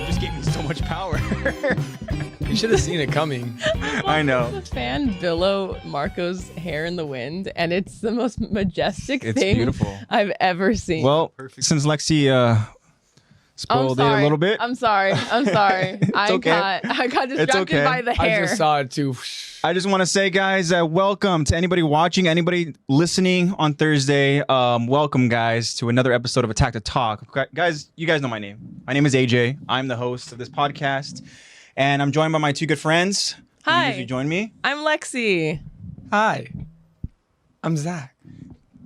just gave me so much power. You should have seen it coming. I know. The fan billow Marco's hair in the wind, and it's the most majestic It's thing beautiful. I've ever seen. Well, since Lexi spoiled it a little bit. I'm sorry. I okay. got distracted okay. by the hair. I just saw it too. I just want to say, guys, welcome to anybody watching, anybody listening on Thursday. Welcome, guys, to another episode of Attack the Talk. Guys, you guys know my name. My name is AJ. I'm the host of this podcast, and I'm joined by my two good friends. Hi. Who usually join me. I'm Lexi. Hi, I'm Zach.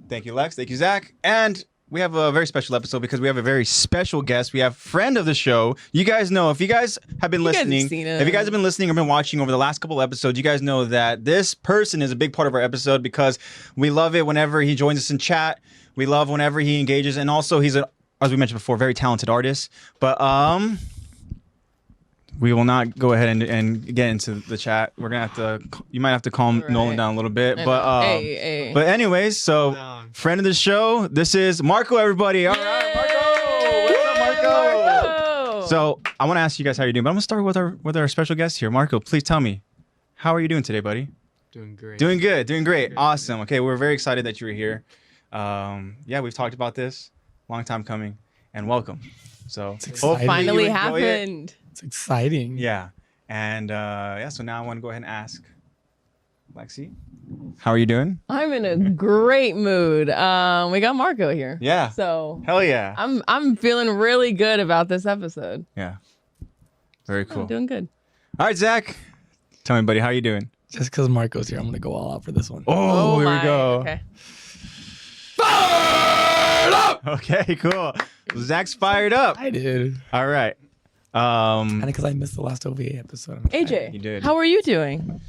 Thank you, Lex. Thank you, Zach. And we have a very special episode because we have a very special guest. We have friend of the show. You guys know, if you guys have been listening, if you guys have been listening or been watching over the last couple episodes, you guys know that this person is a big part of our episode because we love it whenever he joins us in chat. We love whenever he engages, and also he's a, as we mentioned before, very talented artist. But we will not go ahead and get into the chat. We're gonna have to. You might have to calm Nolan down a little bit. But but anyways, so friend of the show, this is Marco. Everybody, all right, Marco. What's up, Marco? So I want to ask you guys how you're doing, but I'm gonna start with our special guest here, Marco. Please tell me, how are you doing today, buddy? Doing great. Doing good. Doing great. Awesome. Okay, we're very excited that you were here. Yeah, we've talked about this, long time coming, and welcome. So exciting. Finally happened. It's exciting. Yeah. And yeah, so now I want to go ahead and ask Lexi, how are you doing? I'm in a great mood. We got Marco here. Yeah. So hell yeah. I'm feeling really good about this episode. Yeah. Very cool. I'm doing good. All right, Zach. Tell me, buddy, how you doing? Just because Marco's here, I'm gonna go all out for this one. Oh, here my. we go. Okay. Fired up! Okay, cool. Zach's fired up. I did. All right. And because I missed the last OVA episode. AJ, You did. how are you doing?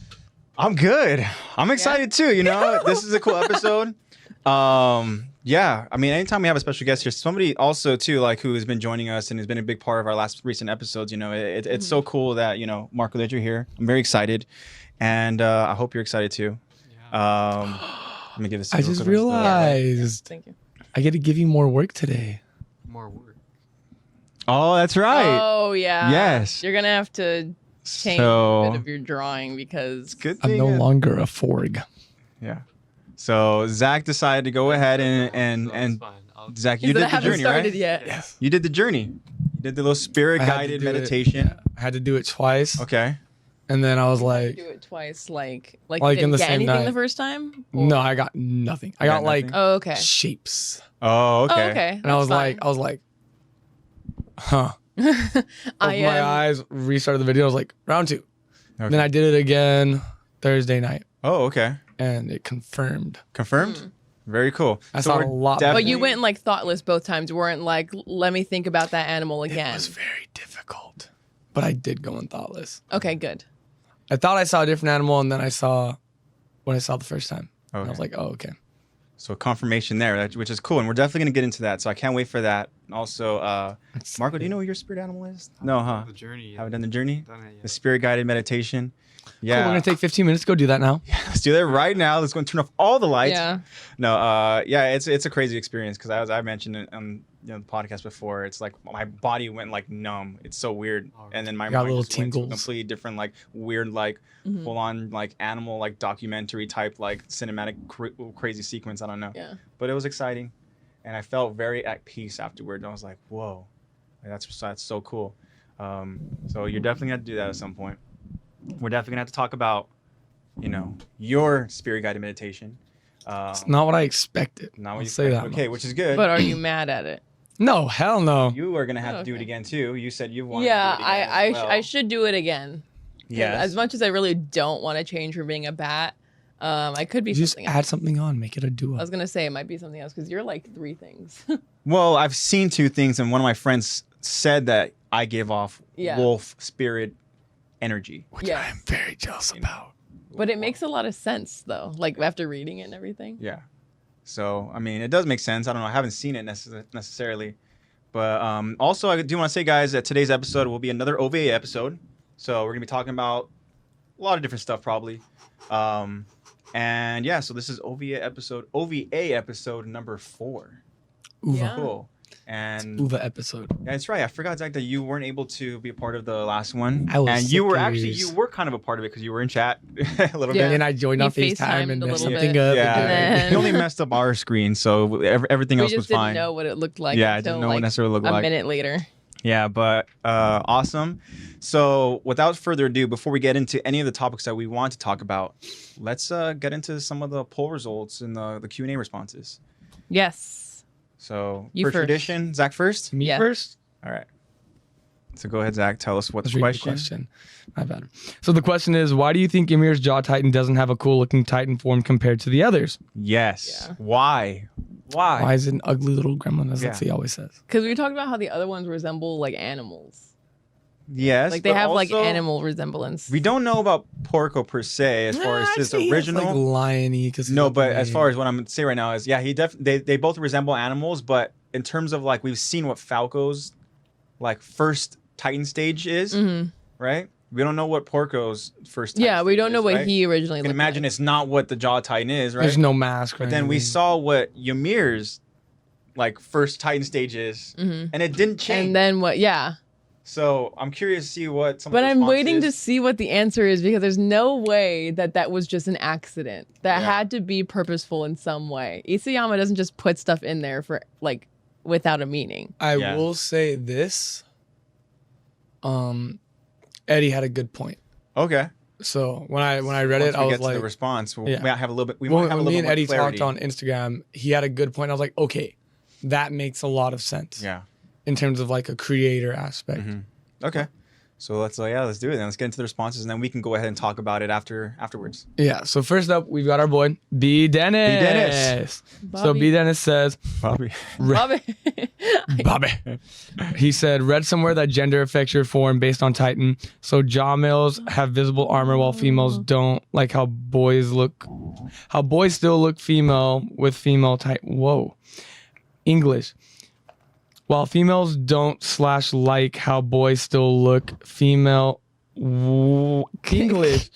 I'm good. I'm excited too. You know, this is a cool episode. Yeah. I mean, anytime we have a special guest here, somebody also too, like who has been joining us and has been a big part of our last recent episodes. You know, it's so cool that Marco, that you're here. I'm very excited, and I hope you're excited too. Yeah. Let me give this. I just realized Thank you. I get to give you more work today. More work. Oh, that's right. Oh yeah. Yes. You're gonna have to change So- a bit of your drawing because Good I'm thing. no longer a Forg. Yeah. So Zach decided to go ahead and It's fine. Zach, he you said did I the haven't journey, started right? yet. Yes. You did the journey. You did the little spirit I had to guided do it- meditation. yeah, I had to do it twice. Okay. And then I was like, Do it twice, like Like you in didn't the get same anything night. the first time. no, I got nothing. I got got like nothing? Oh okay. shapes. Oh, okay. Oh, okay. And I was like, huh. Opened my eyes, restarted the video. I was like, round 2. Okay. Then I did it again Thursday night, Oh, okay. and it confirmed. Confirmed. Very cool. I saw we're a lot. But definitely- you went like thoughtless both times. You weren't like, let me think about that animal It again. was very difficult, but I did go in thoughtless. Okay, good. I thought I saw a different animal, and then I saw what I saw the first time. And I Okay. was like, oh, okay. So confirmation there, which is cool, and we're definitely gonna get into that. So I can't wait for that. Also, Marco, do you know what your spirit animal is? No, huh? The journey. Haven't done the journey. Done it yet. The spirit guided meditation. Cool, Yeah. we're gonna take 15 minutes to go do that now. Let's do that right now. Let's go and turn off all the lights. Yeah. No, yeah, it's a crazy experience because as I mentioned it on the podcast before, it's like my body went like numb. It's so weird, and then my Got mind little just went to a tingles. completely different like weird like Mhm. full on like animal like documentary type like cinematic crazy sequence. I don't know, Yeah. but it was exciting, and I felt very at peace afterward. And I was like, whoa, like, that's so cool. So you're definitely gonna have to do that at some point. We're definitely gonna have to talk about, your spirit guided meditation. It's not what I expected. Not what I'll you say that. Okay, which is good. But are you mad at it? No, hell no. You are gonna have Oh, to do it okay. again too. You said you wanted Yeah, to do it again as well. I should do it again. 'Cause Yes. As much as I really don't want to change from being a bat, I could be You just something add else. something on, make it a duo. I was gonna say it might be something else because you're like 3 things. Well, I've seen 2 things, and one of my friends said that I give off Yeah. wolf spirit energy. Which Yeah. I am very jealous about. But it makes a lot of sense though, like after reading it and everything. Yeah. So I mean, it does make sense. I don't know. I haven't seen it necessarily, but also I do want to say, guys, that today's episode will be another OVA episode. So we're gonna be talking about a lot of different stuff probably. And yeah, so this is OVA episode number 4. Uva. Yeah. Cool. And OVA episode. yeah, that's right. I forgot, Zach, that you weren't able to be a part of the last one. I was and sick you were of actually yours. you were kind of a part of it because you were in chat a little Yeah. bit. And I joined You on FaceTime FaceTimed and a messed little something bit. up. Yeah, And then- he only messed up our screen, so everything We else was just didn't fine. know what it looked like. Yeah, I until, didn't know what like, necessarily looked a like. minute later. Yeah, but awesome. So without further ado, before we get into any of the topics that we want to talk about, let's get into some of the poll results and the Q&A responses. Yes. So You for first. tradition, Zach first. Me Yeah. first? All right. So go ahead, Zach. Tell us what Let's the read the question. My bad. So the question is, why do you think Ymir's Jaw Titan doesn't have a cool looking Titan form compared to the others? Yes. Yeah. Why? Why is it an ugly little gremlin, as Yeah. Lexi always says? Because we talked about how the other ones resemble like animals. Yes. Like they but have like also, animal resemblance. We don't know about Porco per se as far as his original. like liony. Cause No, but as far as what I'm gonna say right now is, yeah, they both resemble animals, but in terms of like we've seen what Falco's like first Titan stage is, Mhm. right? We don't know what Porco's first. Titan Yeah, we stage don't know is, what right? he originally You can looked imagine like. it's not what the Jaw Titan is, right? there's no mask. But then we saw what Ymir's like first Titan stage is, Mhm. and it didn't change. And then what? Yeah. So I'm curious to see what some. But of the I'm response waiting to is. see what the answer is because there's no way that that was just an accident. That Yeah. had to be purposeful in some way. Isayama doesn't just put stuff in there for like without a meaning. I Yeah. will say this. Eddie had a good point. Okay. So when I read Once it, we I get was to like, the response, we Yeah. might have a little bit. We when, might have a when little me bit and Eddie more clarity. talked on Instagram, he had a good point. I was like, okay, that makes a lot of sense. Yeah. In terms of like a creator aspect. Mhm. Okay. So let's let's do it then. Let's get into the responses and then we can go ahead and talk about it afterwards. Yeah. So first up, we've got our boy B Dennis. B. Dennis. So B Dennis says, Bobby. Bobby. Bobby. He said, read somewhere that gender affects your form based on Titan. So jaw males have visible armor while females don't. Like how boys still look female with female Titan. Whoa. English. While females don't / like how boys still look female. English.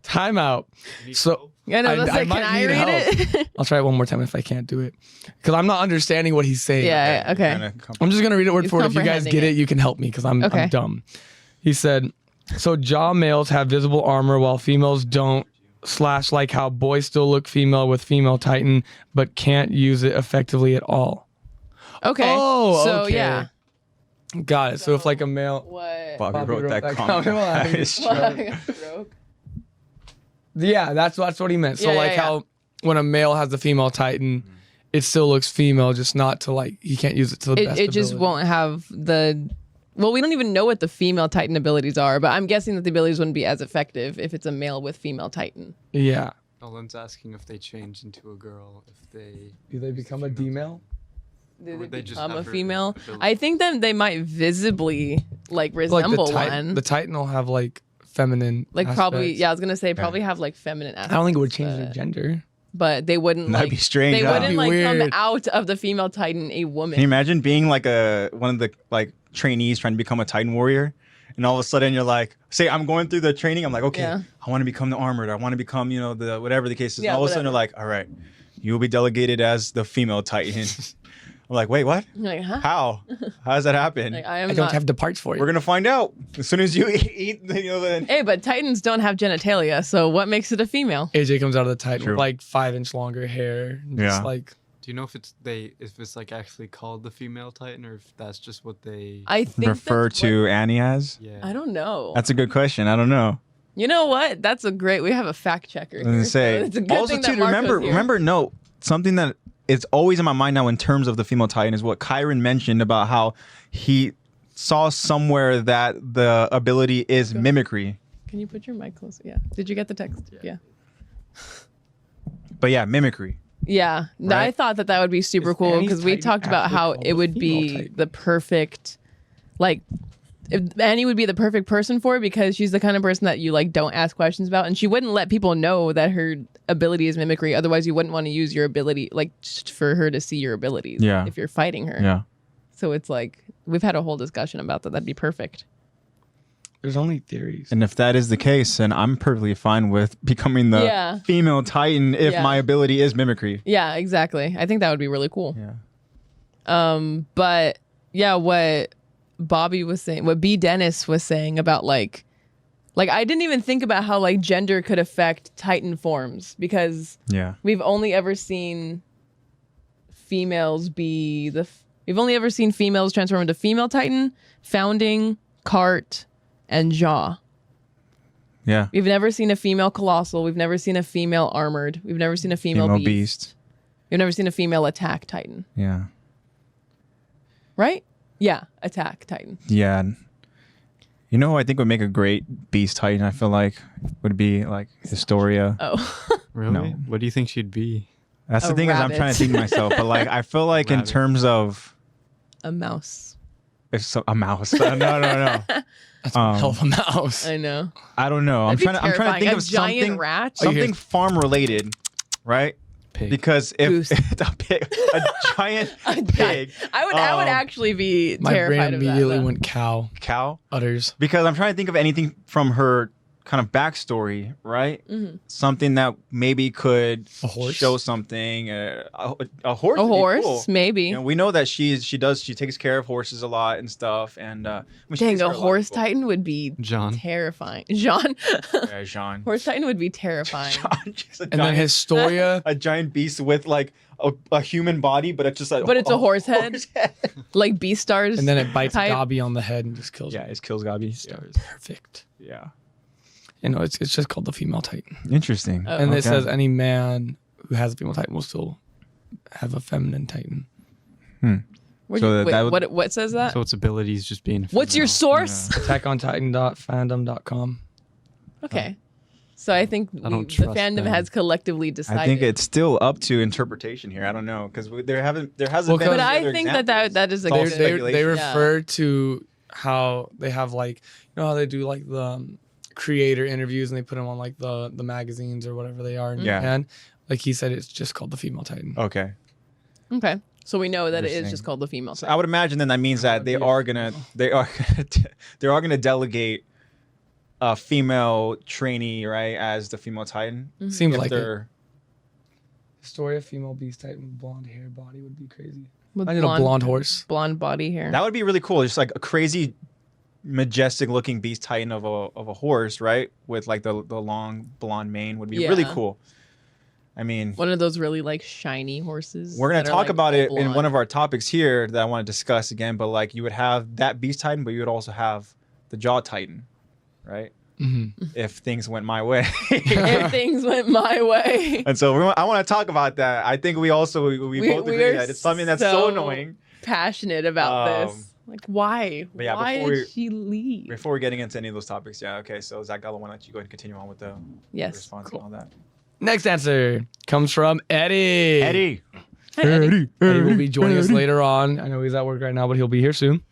Timeout. So I know. That's like, might can I need read help. it? I'll try it one more time if I can't do it. Because I'm not understanding what he's saying. Yeah. Okay. Kinda I'm just gonna read it word He's for word. If you guys comprehending get it. it, you can help me because I'm Okay. dumb. He said, so jaw males have visible armor while females don't / like how boys still look female with female Titan, but can't use it effectively at all. Okay. Oh, so okay. yeah. Got it. So if like a male, What? Bobby wrote that comment. comment. It's true. Stroke. yeah, that's what he meant. So Yeah, like yeah, yeah. how when a male has the female Titan, it still looks female, just not to like he can't use it to the best. It just ability. won't have the. Well, we don't even know what the female Titan abilities are, but I'm guessing that the abilities wouldn't be as effective if it's a male with female Titan. Yeah. Nolan's asking if they change into a girl, if they Do they become a D-male? Do Or they would they just become a have her female? ability? I think that they might visibly like Like resemble the one. The Titan will have like feminine. Like probably, aspects. yeah. I was gonna say probably have like feminine aspects. I don't think it would change their but- gender. But they wouldn't. That'd like, be strange, They huh? wouldn't That'd like be come weird. out of the female Titan a woman. Can you imagine being like one of the like trainees trying to become a Titan warrior, and all of a sudden you're like, say I'm going through the training, I'm like, okay, Yeah. I want to become the armored, I want to become the whatever the case is. Yeah, and all of a sudden whatever. they're like, all right, you will be delegated as the female Titan. I'm like, wait, what? You're like, huh? How does that happen? Like, I am I don't not. have the parts for We're you. gonna find out as soon as you eat the. Hey, but Titans don't have genitalia, so what makes it a female? AJ comes out of the Titan True. with like 5-inch longer hair. And Yeah. Just like Do you know if it's like actually called the female Titan or if that's just what they? I think Refer that's what- to Annie as? Yeah. I don't know. That's a good question. I don't know. You know what? That's a great. We have a fact checker. I was gonna Here, say. so it's a good Also, thing too, that Marco's here. remember, no, something that it's always in my mind now in terms of the female Titan is what Kyron mentioned about how he saw somewhere that the ability is mimicry. Can you put your mic closer? Yeah. Did you get the text? Yeah. But yeah, mimicry. Yeah. No, I Right? thought that would be super Is cool Annie's because we Titan talked about actually how called it the would female be Titan? the perfect, like, if Annie would be the perfect person for it because she's the kind of person that you like don't ask questions about, and she wouldn't let people know that her ability is mimicry. Otherwise, you wouldn't want to use your ability like just for her to see your abilities. Yeah. If you're fighting her. Yeah. So it's like we've had a whole discussion about that. That'd be perfect. there's only theories. And if that is the case, then I'm perfectly fine with becoming the Yeah. female Titan if Yeah. my ability is mimicry. Yeah, exactly. I think that would be really cool. Yeah. But what Bobby was saying, what B Dennis was saying about like I didn't even think about how like gender could affect Titan forms, because we've only ever seen females transform into female Titan, founding, cart, and jaw. Yeah. We've never seen a female colossal. We've never seen a female armored. We've never seen a female beast. We've never seen a female attack Titan. Yeah. Right? Yeah, attack Titan. Yeah. You know who I think would make a great beast Titan, I feel like, would be like Historia. Oh. Really? No. What do you think she'd be? That's the thing is I'm trying to think to myself, but like I feel like in terms of a mouse. A mouse. No. That's a hell of a mouse. I know. I don't know. I'm trying to think of something rat? something farm related, right? Pig. Because if a giant pig, I would actually be My brain terrified of that. immediately went cow. cow. Udders. Because I'm trying to think of anything from her kind of backstory, right? Mm-hmm. Something that maybe could A horse? show something. A horse. A would be horse, cool. maybe. You know, we know that she takes care of horses a lot and stuff. And I mean, she Dang, takes care a of lot of horse people. Titan would be John. terrifying. Jean. Yeah, Jean. Horse Titan would be terrifying. Jean, she's a And then giant, Historia. a giant beast with like a human body, but it's just like But it's a horse head. Like Beastars. And then it bites type. Gabi on the head and just kills Yeah, him. it kills Gabi. Perfect. Yeah. You know, it's just called the female Titan. Interesting. Oh. And Okay. it says any man who has a female Titan will still have a feminine Titan. Where'd So you- that wait, would- what says that? So its abilities just being. What's your female. source? attackontitan.fandom.com. Okay. So I think I don't the trust fandom them. has collectively decided. I think it's still up to interpretation here. I don't know because there hasn't been. But any I other think examples. that is a It's all good. speculation. They Yeah. refer to how they have like, you know how they do like the creator interviews and they put them on like the magazines or whatever they are in Yeah. Japan. Like he said, it's just called the female Titan. Okay. Okay. So we know that it is Interesting. just called the female. So I would imagine then that means that they are gonna delegate a female trainee, right, as the female Titan. Seems If like it. they're Historia female beast Titan with blonde hair body would be crazy. With I need a blonde horse. blonde body hair. that would be really cool. Just like a crazy, majestic looking beast Titan of a horse, right, with like the long blonde mane would be really Yeah. cool. I mean, One of those really like shiny horses. we're gonna that are, talk like, about all it in blonde. one of our topics here that I want to discuss again. But like, you would have that beast Titan, but you would also have the jaw Titan, right? Mm-hmm. If things went my way. If things went my way. And so I want to talk about that. I think we both agree are that it's something that's so so annoying. Passionate about Um, this. Like, why? but yeah, Why before did we- she leave? Before we're getting into any of those topics, yeah, okay. So Zach, I'll let you go ahead and continue on with the Yes. response Cool. and all that. Next answer comes from Eddie. Eddie. Hi, Eddie. Eddie will be joining us later on. I know he's at work right now, but he'll be here soon.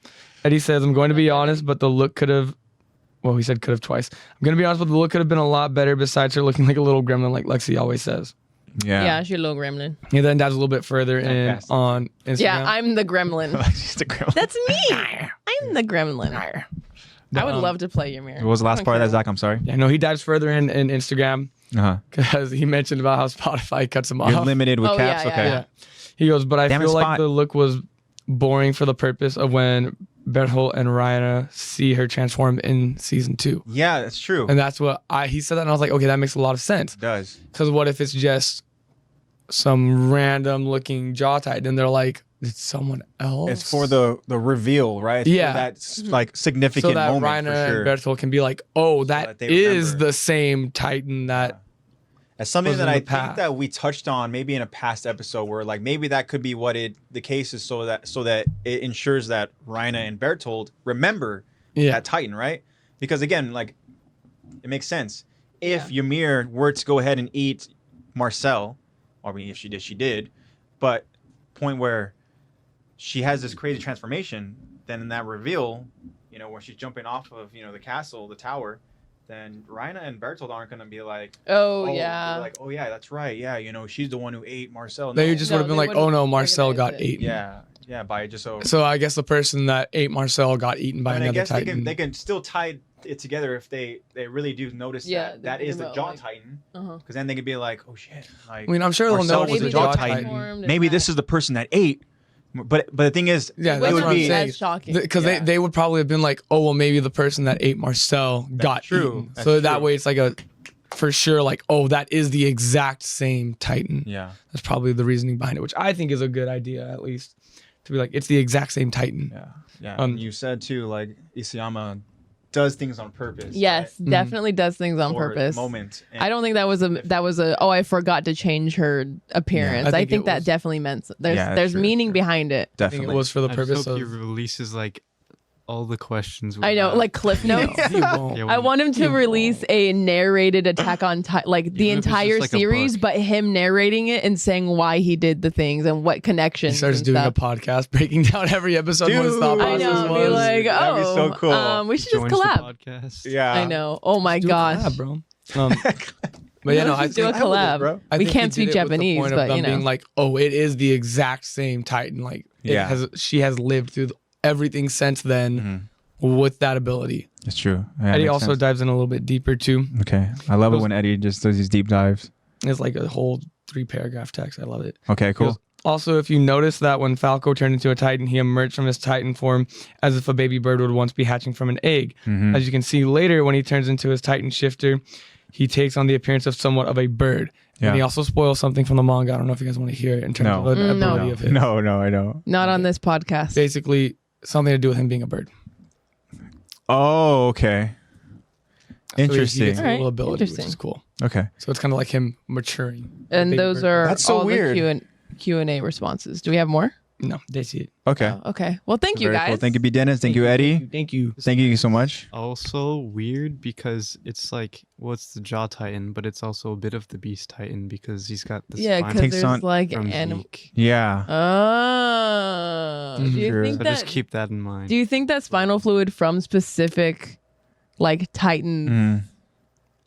Eddie says, I'm going to be honest, but the look could have, well, he said could have twice. I'm going to be honest, but the look could have been a lot better besides her looking like a little gremlin like Lexi always says. Yeah, she's a little gremlin. He then dives a little bit further in fast. on Instagram. Yeah, I'm the gremlin. She's the gremlin. That's me. I'm the gremlin. I would love to play your mirror. What was the last I part of don't that, Zach? I'm sorry. Yeah, no, he dives further in Instagram Uh-huh. because he mentioned about how Spotify cuts him You're off. limited with Oh, caps? yeah, Okay. yeah. He goes, but I Damn it, feel like Spot. the look was boring for the purpose of when Bertolt and Ryana see her transform in season 2. Yeah, that's true. And that's what he said that and I was like, okay, that makes a lot of sense. It does. Because what if it's just some random looking jaw titan and they're like, it's someone else? It's for the reveal, right? It's Yeah. For that's like significant so that moment Ryana for sure. and Bertolt can be like, oh, that that they is remember. the same titan that As something was that in I the think past. that we touched on maybe in a past episode where like maybe that could be what the case is so that it ensures that Ryana and Bertold remember that Titan, right? Because again, like it makes sense. If Ymir were to go ahead and eat Marcel, or I mean if she did, but point where she has this crazy transformation, then in that reveal, you know, where she's jumping off of, you know, the castle, the tower, then Ryana and Bertold aren't gonna be like, Oh, they're yeah. like, oh yeah, that's right, yeah, you know, she's the one who ate Marcel. they No. just No, would have been they like, oh wouldn't no, Marcel got recognize it. eaten. yeah, by just so. So I guess the person that ate Marcel got eaten by I mean, I another guess titan. they can still tie it together if they really do notice Yeah, that they that think is the about, jaw like- Titan, Uh-huh. because then they could be like, oh shit, like I mean, I'm sure they'll Marcel know was it's the a jaw jaw titan. titan. Transformed and maybe that- this is the person that ate But the thing is, Yeah, It that's wouldn't what I'm be saying. as shocking. Because Yeah. they would probably have been like, oh, well, maybe the person that ate Marcel got true. eaten. That's So that true. way it's like for sure, like, oh, that is the exact same Titan. Yeah. That's probably the reasoning behind it, which I think is a good idea, at least. To be like, it's the exact same Titan. Yeah. Yeah. Um, And you said too, like Isayama does things on purpose. Yes, Mm-hmm. definitely does things on For purpose. the moment. I don't think that was a oh, I forgot to change her appearance. Yeah, I I think think it that was- definitely meant there's Yeah, there's true, meaning true. behind it. I think Definitely. it was for the I purpose just hope of. he releases like all the questions. we I know, have. like Cliff Notes. He won't. Yeah, I want him to release a narrated Attack on Titan, like the Even if it's just entire like a series, book. but him narrating it and saying why he did the things and what He connections. starts and doing stuff. a podcast, breaking down every episode. What his thought Dude. I process know, was. be like, That'd be so cool. we should just Joins the collab. podcast. Yeah. I know. Oh my Do a gosh. collab, bro. But yeah, no, I Let's do a think I would, collab. bro. I We think he can't did speak it with the Japanese, point of but them you know. being like, oh, it is the exact same Titan. Like, Yeah. she has lived through everything since then with that ability. It's true. Yeah, Eddie makes also sense. dives in a little bit deeper too. Okay. I love it Those- when Eddie just does these deep dives. It's like a whole 3-paragraph text. I love it. Okay, cool. Also, if you notice that when Falco turned into a Titan, he emerged from his Titan form as if a baby bird would once be hatching from an egg. Mhm. As you can see later, when he turns into his Titan shifter, he takes on the appearance of somewhat of a bird. Yeah. And he also spoils something from the manga. I don't know if you guys want to hear it in terms No. of an No. ability of his. No, I don't. Not on this podcast. Basically, something to do with him being a bird. Oh, okay. So he Interesting. gets a little Alright, ability, which interesting. is cool. Okay. So it's kind of like him maturing. And Big those bird. are That's so all weird. the Q&A responses. Do we have more? No, they see it. Okay. Oh, okay. Well, thank you Very guys. cool. Thank you, B. Dennis. Thank you, Eddie. Thank you. Thank you so much. Also weird because it's like, what's the Jaw Titan, but it's also a bit of the Beast Titan because he's got the Yeah, spine because Takes there's on- like from animal. Zeke. Yeah. Oh. Do you Sure. think So that? just keep that in mind. Do you think that spinal fluid from specific, like Titan, Mm.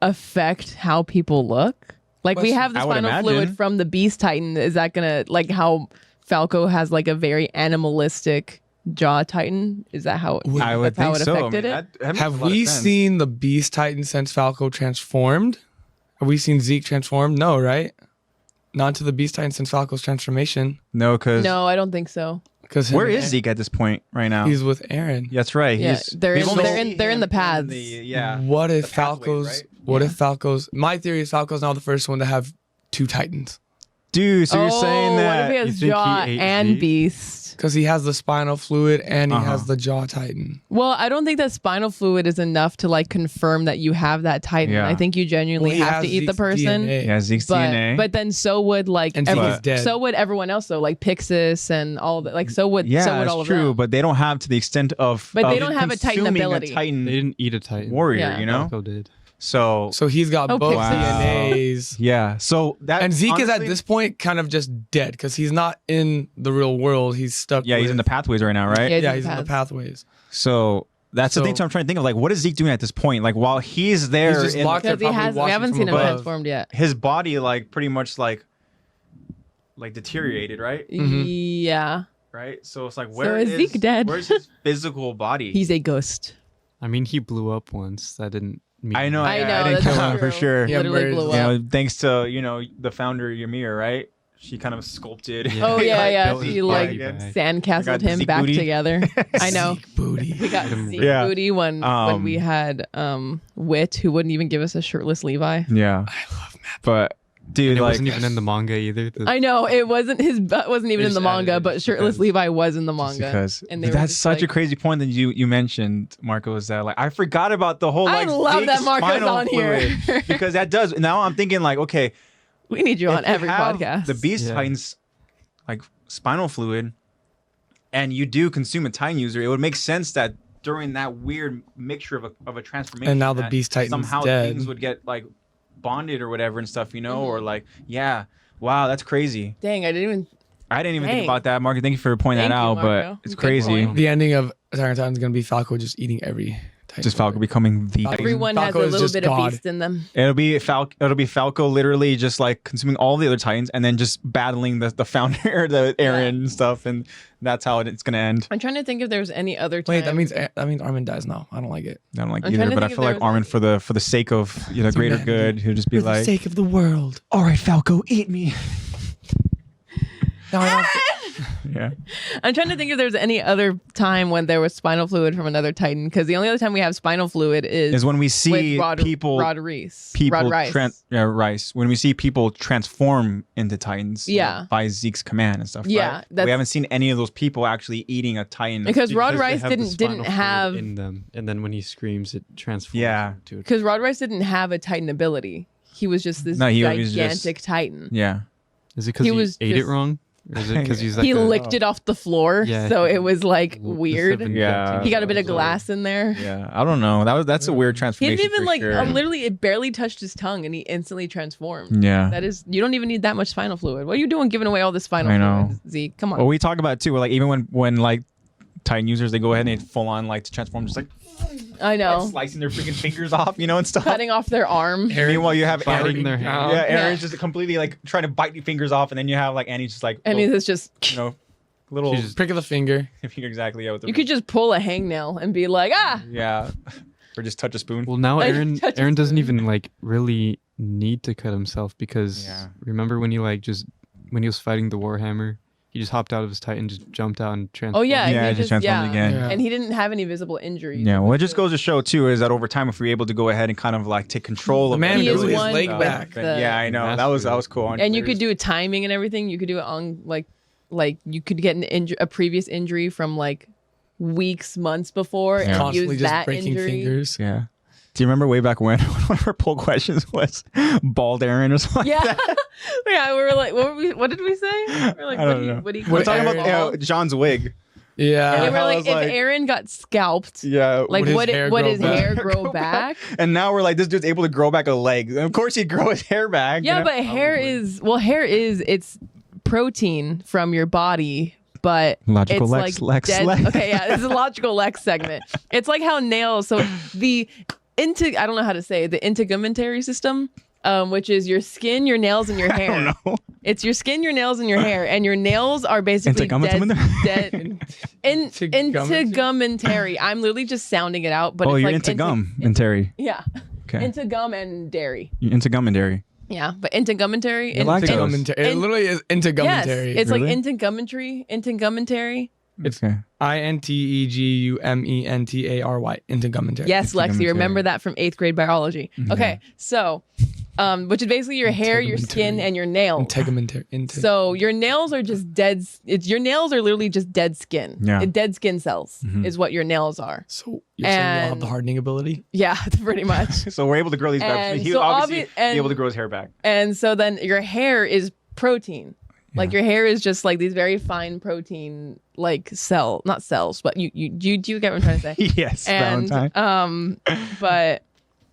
affect how people look? Like we Question. have the I would spinal imagine. fluid from the Beast Titan. Is that gonna like how Falco has like a very animalistic jaw Titan? Is that how? I would that's how think it so. affected it? That makes Have a lot of we sense. seen the Beast Titan since Falco transformed? Have we seen Zeke transformed? No, right? Not to the Beast Titan since Falco's transformation. No, because No, I don't think so. Because where is Zeke at this point right now? He's with Aaron. That's right. Yeah, He's, they're we've in- only they're in- seen they're in him the paths. yeah. What if The pathways, Falco's? right? What if Falco's? My theory is Falco's now the first one to have 2 Titans Dude, so you're saying What that if he has You think he jaw ate and Zeke? beast? because he has the spinal fluid and he Uh-huh. has the jaw Titan. Well, I don't think that spinal fluid is enough to like confirm that you have that Titan. Yeah. I think you genuinely Well, he have has to eat the Zeke's person. DNA. yeah, Zeke's But DNA. but then so would like And Zeke But- is dead. so would everyone else though, like Pixis and all that. Like so would yeah, so would it's all of true, them. but they don't have to the extent of. But they of don't have a Titan consuming ability. They Titan didn't eat a Titan. warrior, Yeah. you know. Falco did. So He's got Oh, both Pixie. DNAs. yeah, so that And Zeke is at honestly- this point kind of just dead because he's not in the real world. He's stuck. Yeah, he's with- in the pathways right now, right? Yeah, Yeah, in he's the in the paths. pathways. So that's the thing. So- So I'm trying to think of like, what is Zeke doing at this point? Like while he's there, He's just in locked Because They're he probably has we watching haven't from seen him above. transformed yet. his body like pretty much like deteriorated, right? Mhm. Yeah. Right. So it's like, So where is Zeke dead? Where's his physical body? He's a ghost. I mean, he blew up once. That didn't mean I know. I know, I didn't that's kill him true. for sure. Yeah, Literally birds. blew You up. know, thanks to the founder Ymir, right? She kind of sculpted. Yeah. Oh yeah, like, yeah. built his She body like again. back. sandcastled got the him Zeke back booty. together. I know. Zeke booty. We got Get him Zeke Yeah. booty when we had Wit, who wouldn't even give us a shirtless Levi. Yeah, I love Matt. but dude, And it like, wasn't even in the manga either. I know it wasn't his butt wasn't even They in the just manga, added it but just shirtless because- Levi was in the just manga. because And they were that's just such a like- crazy point that you mentioned, Marco. Is that like I forgot about the whole I like love Zeke that Marco's spinal on here. fluid, because that does. Now I'm thinking like, okay, We need you on if you every have podcast. The Beast Yeah. Titans like spinal fluid, and you do consume a Titan user, it would make sense that during that weird mixture of a transformation, And now the that Beast Titan's somehow dead. things would get like bonded or whatever and stuff, or like wow, that's crazy. Dang, I didn't even. I didn't even Dang. think about that, Marco. Thank you for pointing Thank that you, out, Marco. but it's Good crazy. point. The ending of Attack on Titan is gonna be Falco just eating every Titan. Just Falco becoming the. Falco- Everyone Falco has a is little just bit God. of beast in them. It'll be Falco literally just like consuming all the other Titans and then just battling the founder, the Aaron and stuff, and that's how it's gonna end. I'm trying to think if there's any other time. Wait, that means Armin dies now. I don't like it. I don't like I'm either, trying to but I think if feel like there was Armin for the sake of greater humanity. good, he'll just be For the like, sake of the world. "All right, Falco, eat me." Now I don't. Yeah. I'm trying to think if there's any other time when there was spinal fluid from another Titan, because the only other time we have spinal fluid is When we see with people Rod Reese. people Rod Rice. Rice, when we see people transform into Titans, by Zeke's command and stuff. Yeah, right? We haven't seen any of those people actually eating a Titan because Rod Because they Rice have the didn't spinal fluid have in them, and then when he screams, it transforms. Yeah. into because Rod Rice didn't have a Titan ability. He was just this he was gigantic just- Titan. Yeah. Is it because He he was ate it just- wrong? Or is it because he's like He licked it off the floor, Yeah, so he- it was like the weird. seven Yeah. guillotines He got a bit of or glass in there. Yeah. I don't know. That's a weird He transformation. didn't even for like sure. literally it barely touched his tongue and he instantly transformed. Yeah. That is, you don't even need that much spinal fluid. What are you doing giving away all this spinal I know. fluid, Zeke? Come on. Well, we talk about it too. Like even when like Titan users, they go ahead and they full on like to transform, just like I know. slicing their freaking fingers off, and stuff. Cutting off their arm. Meanwhile, you have biting Aaron. their hand. Yeah, Aaron's just completely like trying to bite your fingers off, and then you have like Annie's just like, And it's just, little She's just prick of the finger. exactly. Yeah, with the, you could just pull a hangnail and be like, yeah, or just touch a spoon. Well, now Like, Aaron touch his Aaron doesn't food. even like really need to cut himself because remember when he when he was fighting the Warhammer, he just hopped out of his Titan, just jumped out and transformed. oh yeah, Yeah, he it just transformed again. Yeah. And he didn't have any visible injuries. Yeah, well, it just goes to show too is that over time, if we're able to go ahead and kind of like take control of man He is grew his one leg with back. the- Yeah, I know that was cool. And you could do timing and everything. You could do it on like you could get a previous injury from like weeks, months before, and Constantly use just that breaking injury. fingers. Yeah. Do you remember way back when one of our poll questions was bald Aaron or something? Yeah, Like that? yeah. We were like, what did we say? We were like, I don't know. what do you We're talking Aaron- about John's wig. Yeah. They were I like, was if like- Aaron got scalped, Yeah. like Would his would hair his grow back? hair grow back? And now we're like, this dude's able to grow back a leg. And of course, he'd grow his hair back. Yeah, you know? but hair is it's protein from your body, but Logical it's Lex, like Lex, dead. Lex. Okay, yeah, this is a logical Lex segment. It's like how nails. So the I don't know how to say the integumentary system, which is your skin, your nails, and your hair. I don't know. It's your skin, your nails, and your hair, and your nails are basically dead. Integumentary. I'm literally just sounding it out, but Oh, it's you're like into gum and Terry. Yeah, Okay. into gum and dairy. You're into gum and dairy. Yeah, but integumentary. You like those? Integumentary. It literally is Yes, integumentary. it's Really? like integumentary. It's Okay. INTEGUMENTARY. Integumentary. Yes, Lexi, Integumentary. remember that from 8th grade biology. Okay, so, which is basically your hair, your skin, and your nails. Integumentary. So your nails are just dead. Your nails are literally just dead skin. Yeah. Dead skin cells is what your nails are. So you're saying you don't have And- the hardening ability? Yeah, pretty much. So we're able to grow these back. And He so obviously and- be able to grow his hair back. And so then your hair is protein. Like your hair is just like these very fine protein, like not cells, but you do you get what I'm trying to say? Yes, And Valentine. but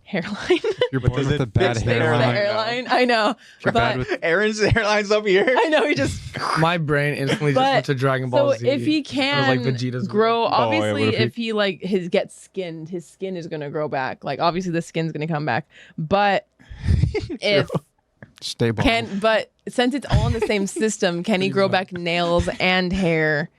hairline. You're born does with it a bad fix the Fix the hairline? hairline. I know. You're bad But with Aaron's hairline's up here. I know he just My brain instantly just But- went to Dragon Ball so Z. if he It was can like Vegeta's grow, Oh, yeah, obviously what if if he like gets skinned, his skin is gonna grow back. Like obviously the skin's gonna come back. But if stable. but since it's all in the same system, can he grow back nails and hair?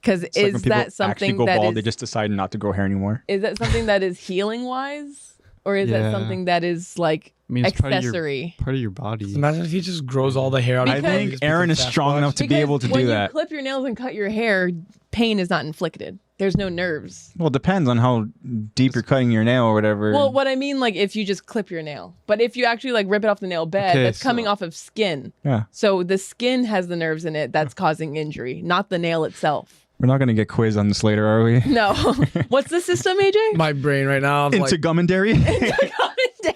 Because It's like when is people that actually something go that bald, they is just decide not to grow hair anymore. is that something that is healing wise, or is Yeah. that something that is like I mean, it's accessory? part of your body. Imagine if he just grows all the hair out. I of his body, think just Aaron is becomes strong Sasquatch. enough to be able to when do you that. clip your nails and cut your hair, pain is not inflicted. There's no nerves. Well, it depends on how deep you're cutting your nail or whatever. Well, what I mean, like if you just clip your nail, but if you actually like rip it off the nail bed, Okay, that's coming so- off of skin. Yeah. So the skin has the nerves in it that's causing injury, not the nail itself. We're not going to get quiz on this later, are we? No. What's the system, AJ? My brain right now. I'm Into like, gum and dairy?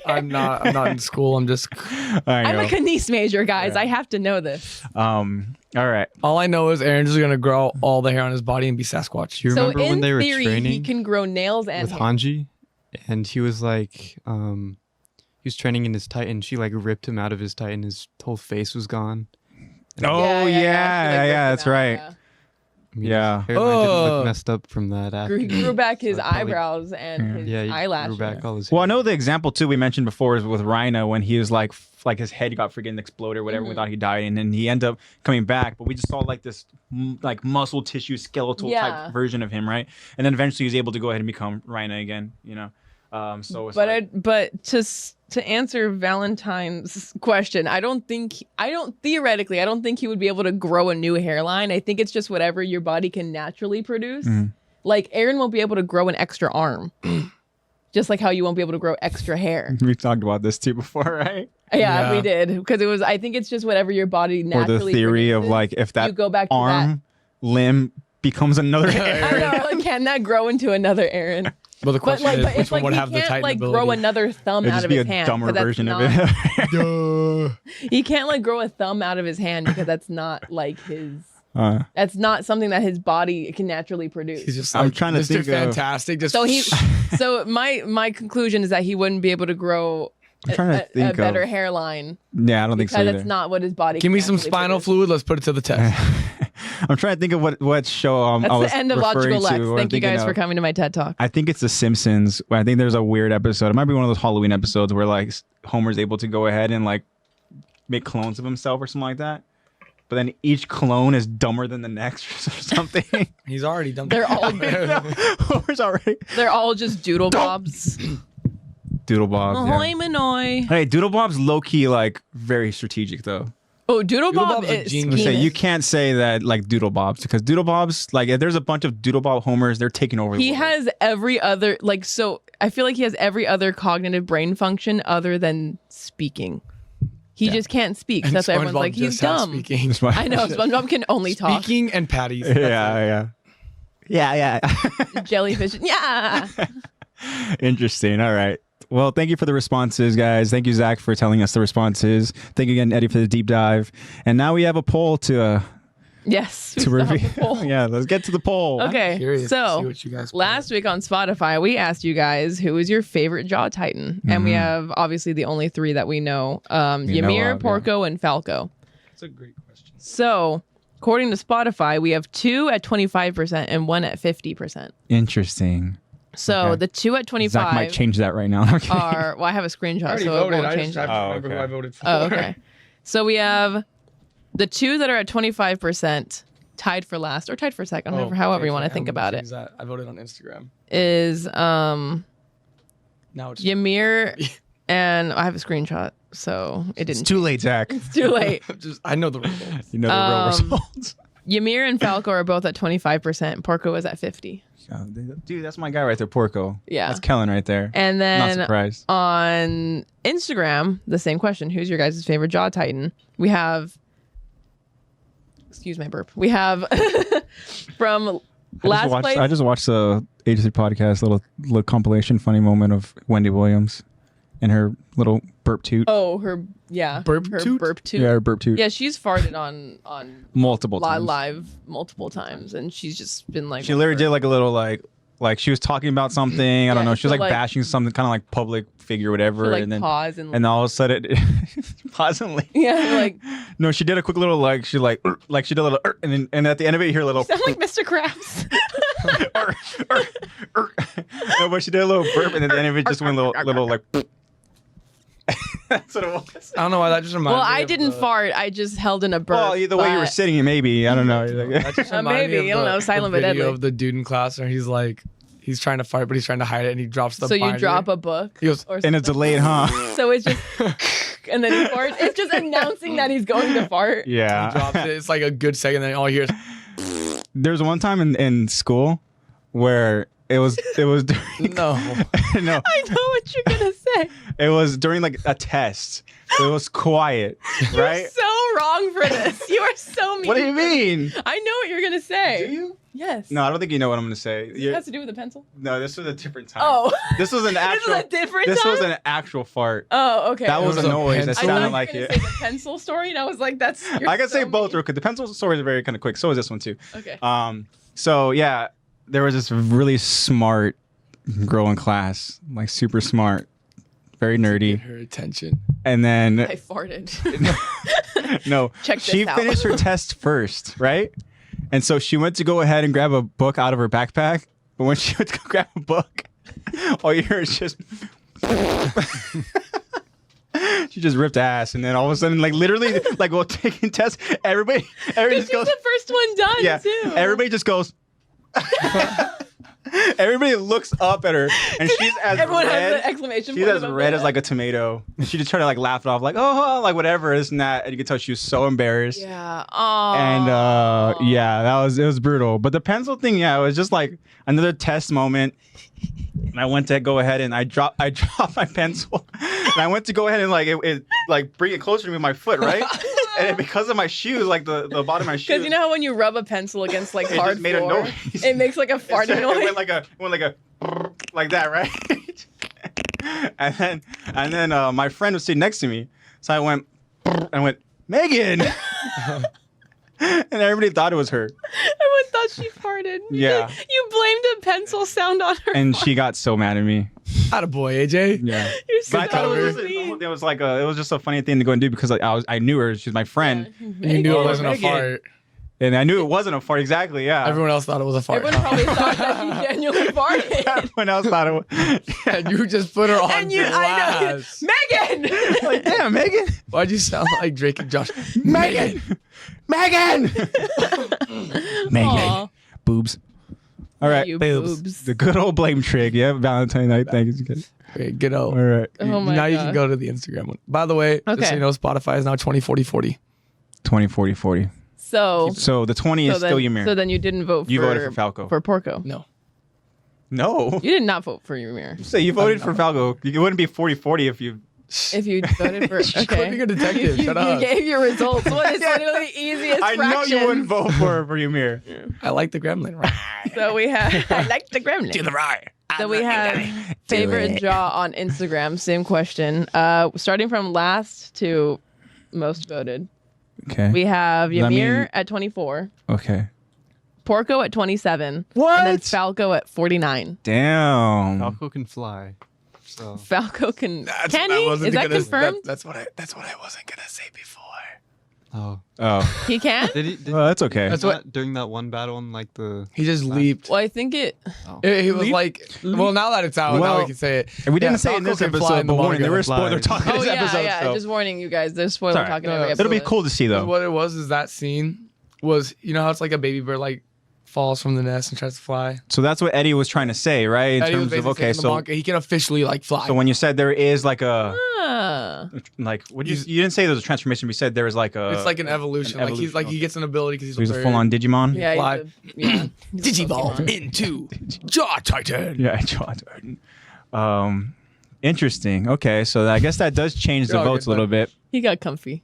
I'm not in school. I'm just. I'm a kinese major, guys. I have to know this. All right. All I know is Aaron's just gonna grow all the hair on his body and be Sasquatch. Do you remember so in when they were theory, he training can grow nails and with hair. Hanji, and he was like, he was training in his Titan. She like ripped him out of his Titan. His whole face was gone. Oh, She, like, yeah, ripped him that's out, right. yeah. I mean, Yeah. his hairline didn't Oh. look messed up from that. After He grew back his Probably- eyebrows and his Yeah, he eyelashes. grew back all his. Well, I hair. know the example too we mentioned before is with Rhina when he was like his head got freaking exploded or whatever. We thought he died, and then he ended up coming back. But we just saw like this like muscle tissue skeletal Yeah. type version of him, right? And then eventually he was able to go ahead and become Rhina again. You know, So, it's but to answer Valentine's question, I don't think he would be able to grow a new hairline. I think it's just whatever your body can naturally produce. Like Aaron won't be able to grow an extra arm, just like how you won't be able to grow extra hair. We talked about this too before, right? Yeah, we did, because I think it's just whatever your body naturally. Or the theory produces, of like if that you go back to arm limb becomes another Aaron. I know, like, can that grow into another Aaron? Well, the question is, which one would have the Titan like ability? grow another thumb It'd out just of be his a hand. dumber version of it. He can't like grow a thumb out of his hand because that's not like his. That's not something that his body can naturally produce. He's just like, I'm trying to Mr. think Fantastic. Just So my conclusion is that he wouldn't be able to grow a better hairline. Yeah, I don't think so Because either. that's not what his body. Give can me some naturally spinal produce. fluid. Let's put it to the test. I'm trying to think of what show That's I was the end of Logical referring Lex. to or Thank you thinking guys for of. coming to my TED Talk. I think it's The Simpsons. I think there's a weird episode. It might be one of those Halloween episodes where like Homer's able to go ahead and like make clones of himself or something like that. But then each clone is dumber than the next or something. He's already done. They're all Homer's already they're all just doodle bobs. Doodle Bob. Ahoy Manoy. Hey, Doodle Bob's low key like very strategic though. Oh, Doodle Bob Bob's a is genius. Say, schemist. you can't say that like Doodle Bob's because Doodle Bob's like if there's a bunch of Doodle Bob Homers, they're taking over. He the world. has every other I feel like he has every other cognitive brain function other than speaking. He just can't speak. So And that's why everyone's SpongeBob like, he's just has dumb. Speaking. I know, SpongeBob can only talk. Speaking and patties. Yeah. Jellyfish. Yeah. Interesting. All right. Well, thank you for the responses, guys. Thank you, Zach, for telling us the responses. Thank you again, Eddie, for the deep dive. And now we have a poll to Yes. to review. Poll. Yeah, let's get to the poll. Okay. Curious to see So what you guys last week on Spotify, we asked you guys who is your favorite Jaw Titan, and we have obviously the only three that we know: Ymir, of, Porco, and Falco. That's a great question. So, according to Spotify, we have 2 at 25% and 1 at 50%. Interesting. So Okay. the 2 at 25 Zach might change that right now. Okay. are I have a screenshot, so it won't change. have to remember okay. who I voted for. Oh, okay. So we have the 2 that are at 25%, tied for last or tied for second, however you want to think about it. I voted on Instagram. Is Now it's Ymir, and I have a screenshot, so it It's didn't. too late, Zach. It's too late. I know the results. You know the real results. Ymir and Falco are both at 25%. Porco is at 50. Dude, that's my guy right there, Porco. Yeah. That's Kellen right there. And Not then surprised. on Instagram, the same question: who's your guys' favorite Jaw Titan? We have. Excuse my burp. We have from last place. I just watched the Agency Podcast little compilation funny moment of Wendy Williams and her little burp toot. Oh, her Burp toot? burp toot. Yeah, her burp toot. Yeah, she's farted on Multiple times. live multiple times, and she's just been like. She literally did like a little like she was talking about something. I don't know. She was she'll, like like- bashing something kind of like public figure, whatever. like and then pause and all of a sudden, pause and leave. yeah, like No, she did a quick little like she like she did a little and at the end of it you hear a little. sound like Mr. Krabs. No, but she did a little burp and at the end of it just went little like. That's what it was. I don't know why that just reminded Well, me I of didn't the- fart. I just held in a burp. Well, the way you were but- sitting, maybe I don't know. That just reminded maybe, me I of don't the- know, silent the but video deadly. of the dude in class where he's like, he's trying to fart, but he's trying to hide it, and he drops the So you binder. drop a book, He goes, or And it's something. delayed, huh? So it's just, and then he farts. It's just announcing that he's going to fart. he Yeah. drops it. It's like a good second, then all you hear is, There's one time in school where it was during, no. no, I know what you're gonna say. it was during like a test. So it was quiet, right? You're so wrong for this. You are so mean. What do you mean? I know what you're gonna say. Do you? Yes. No, I don't think you know what I'm gonna say. It has to do with a pencil. No, this was a different time. Oh. This was an actual. This is a different This time? was an actual fart. Oh, okay. That was was a a noise that pencil. I thought sounded you were like gonna it. say the pencil story, and I was like, "That's." You're I can say so both mean. real quick. The pencil stories are very kind of quick. So is this one too. Okay. So yeah, there was this really smart girl in class, like super smart, very nerdy, Her attention. and then I farted. no, Check she this out. finished her test first, right? And so she went to go ahead and grab a book out of her backpack, but when she went to go grab a book, all you hear is just. She just ripped ass, and then all of a sudden, like literally, like while taking tests, everybody This just goes, is the first one done yeah, too. everybody just goes. Everybody looks up at her, and she's as Everyone has red. the exclamation She's point as above red it. as like a tomato. And she just tried to like laugh it off, like like whatever, this and that. And you could tell she was so embarrassed. Yeah. Oh. And yeah, it was brutal. But the pencil thing, yeah, it was just like another test moment. And I went to go ahead and I dropped my pencil. And I went to go ahead and like it like bring it closer to me with my foot, right? And because of my shoes, like the bottom of my shoes. Because you know how when you rub a pencil against like it hard just made a floor, noise. it makes like a farting noise. It went like a like that, right? and then my friend was sitting next to me, so I went Megan, and everybody thought it was her. Everyone thought she farted. Yeah. You blamed a pencil sound on her. And she got so mad at me. Attaboy, AJ. Yeah. You're so But I thought it was just a funny thing to go and do because like, I knew her. She was my friend, You knew it wasn't a Megan. fart. and I knew it wasn't a fart. Exactly. Yeah. Everyone else thought it was a fart. Everyone probably thought that she genuinely farted. Everyone else thought it was. And you just put her on And you, I know, blast. Megan. Like, damn, Megan. Why'd you sound like Drake and Josh? Megan. Megan. Megan. Aw. Boobs. All right. You Boobs. boobs. The good old blame trick. Yeah. Valentine's night. Thank you. Wait, get out. All right. Oh my now you God. can go to the Instagram one. By the way, just so Okay. you know, Spotify is now 20, 40, 40. 20, 40, 40. So So the 20 is then, still Ymir. So then you didn't vote for You voted for Falco. For Porco. No. No. You did not vote for Ymir. So you voted for Falco. It wouldn't be 40-40 if you. If you voted for Quit okay. being a detective. You, Shut you up. gave your results. What is literally the easiest I know fraction? you wouldn't vote for Ymir. I like the gremlin, right? So we have I like the gremlin. To the right. So we have favorite jaw on Instagram. Same question. Starting from last to most voted. Okay. We have Let me- Ymir at 24, Okay. Porco at 27, What? and then Falco at 49. Damn. Falco can fly. So Falco can he? Is that confirmed? That's what I wasn't gonna say before. Oh. He can? did he? Well, that's okay. That's Not during that one battle in like the. He just leaped. Well, I think it. He was like, well, now that it's out, now Well, we can say it. And we didn't Yeah, say it in Falco this can fly episode, in the but warning, there manga. were spoiler talk in Oh this yeah, episode. yeah. so. Just warning you guys. There's spoiler Sorry. talking No, every no. episode. It'll be cool to see though. What it was is that scene was, you know how it's like a baby bird like falls from the nest and tries to fly. So that's what Eddie was trying to say, right? In Eddie was terms of basically saying in the manga, he can officially like fly. so when you said there is like a Ah. like what you didn't say there was a transformation. We said there was like a it's like an evolution. Like he's like he gets an ability because he's he's a full on Digimon. Yeah, Fly. yeah. Digivolve into Jaw Titan. Yeah, Jordan. Interesting. Okay, so I guess that does change the You're all votes good, a little bit. He got comfy.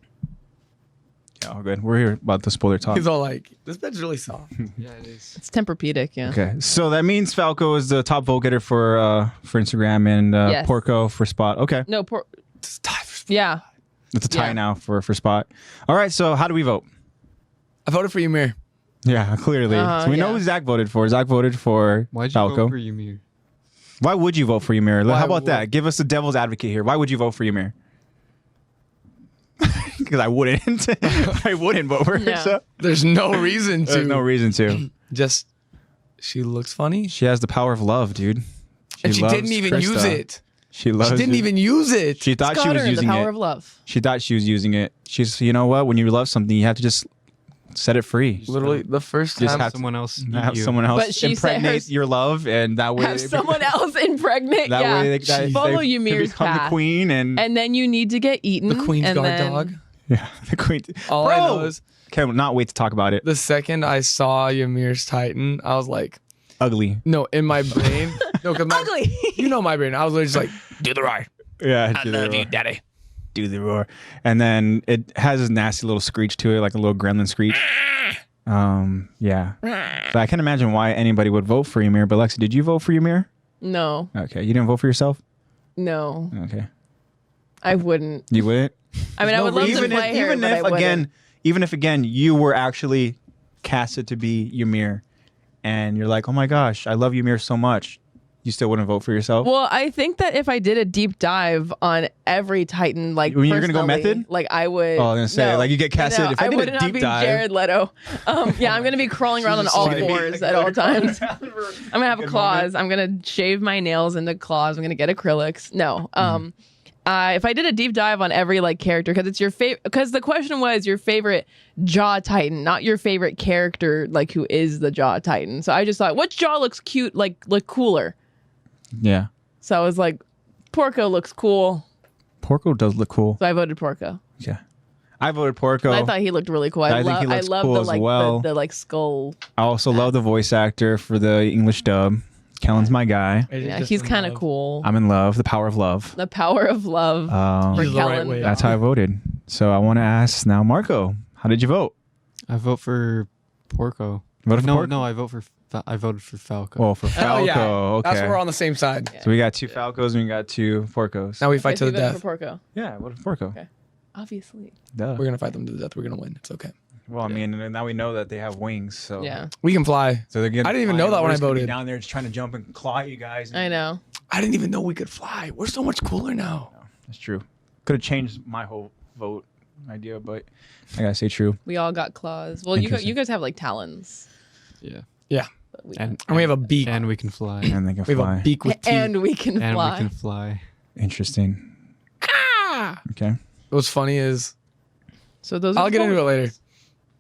Yeah, all good. We're here about the spoiler talk. He's all like, this bed's really soft. Yeah, it is. It's Tempur-Pedic, yeah. Okay, so that means Falco is the top vote getter for Instagram and Yes. Porco for Spot. Okay, No, It's time for yeah. it's a tie Yeah. now for Spot. All right, so how do we vote? I voted for Ymir. Yeah, clearly. So we know yeah. who Zach voted for. Zach voted for Why'd you Falco. vote for Ymir? Why would you vote for Ymir? Why How about would- that? Give us the devil's advocate here. Why would you vote for Ymir? Because I wouldn't. I wouldn't vote for her. Yeah. So. There's no reason to. There's no reason to. Just, she looks funny. She has the power of love, dude. And she loves didn't even use Krista. it. She loves. She didn't it. even use it. She thought she Got was her in the using power it. of love. She thought she was using it. She's. You know what? When you love something, you have to just set it free. Literally, the first Just time. have Someone else. Have you. someone else But she said impregnate hers- your love, and that way Have someone else impregnate. That yeah. way they Follow can Ymir's become path. the queen, and And then you need to get eaten. the Queen's and Guard then, dog. yeah, the queen. All I know is Cannot wait to talk about it. the second I saw Ymir's Titan, I was like, Ugly. no, in my brain. No, because Ugly. You know my brain. I was literally just like, do the right. Yeah, I love you, daddy. do the roar, and then it has this nasty little screech to it, like a little gremlin screech. Yeah. But I can't imagine why anybody would vote for Ymir. But Lexi, did you vote for Ymir? No, Okay, you didn't vote for yourself. no, Okay, I wouldn't. you wouldn't. I mean, I would love to even play if, her, even but I if wouldn't. again, even if again you were actually casted to be Ymir, and you're like, oh my gosh, I love Ymir so much, you still wouldn't vote for yourself. Well, I think that if I did a deep dive on every Titan, like When you're gonna go personally, method? like I would. Oh, I was gonna say, no, like, you get casted- no, if I did a would not deep be dive- Jared Leto. Yeah, I'm gonna be crawling around on all fours at all times. I'm gonna have Good claws. I'm gonna shave my nails into claws. I'm gonna get acrylics. No. if I did a deep dive on every like character, because it's your favorite, because the question was your favorite Jaw Titan, not your favorite character, like who is the Jaw Titan. So I just thought, which Jaw looks cute, like cooler? Yeah. So I was like, Porco looks cool. Porco does look cool. So I voted Porco. Yeah. I voted Porco. I thought he looked really cool. I think he looks cool as well. The like skull. I also love the voice actor for the English dub. Kellen's my guy. Yeah, he's kind of cool. I'm in love. The power of love. The power of love for He's the right Kellen. way. That's how I voted. So I want to ask now, Marco, how did you vote? I vote for Porco. Voted for No, Porco? no, I voted for Falco. Oh, for Falco. yeah. Okay. That's where we're on the same side. So we got 2 Falcos and we got 2 Porcos. Now we fight Okay, to so the you voted death. for Porco. Yeah, I voted for Porco. Okay. Obviously. Duh. We're gonna fight them to the death. We're gonna win. It's okay. Well, I mean, and now we know that they have wings, so Yeah. We can fly. So they're gonna I didn't even know that We're when I just gonna be voted. down there just trying to jump and claw at you guys. I know. I didn't even know we could fly. We're so much cooler now. That's true. Could have changed my whole vote idea, but I gotta say true. We all got claws. Well, you guys have like talons. Yeah. Yeah. But we And we have a beak. And we can fly. And they can We have fly. a beak with teeth. and we can And fly. we can fly. Interesting. Okay. What's funny is So those. I'll are get the into it poll- later.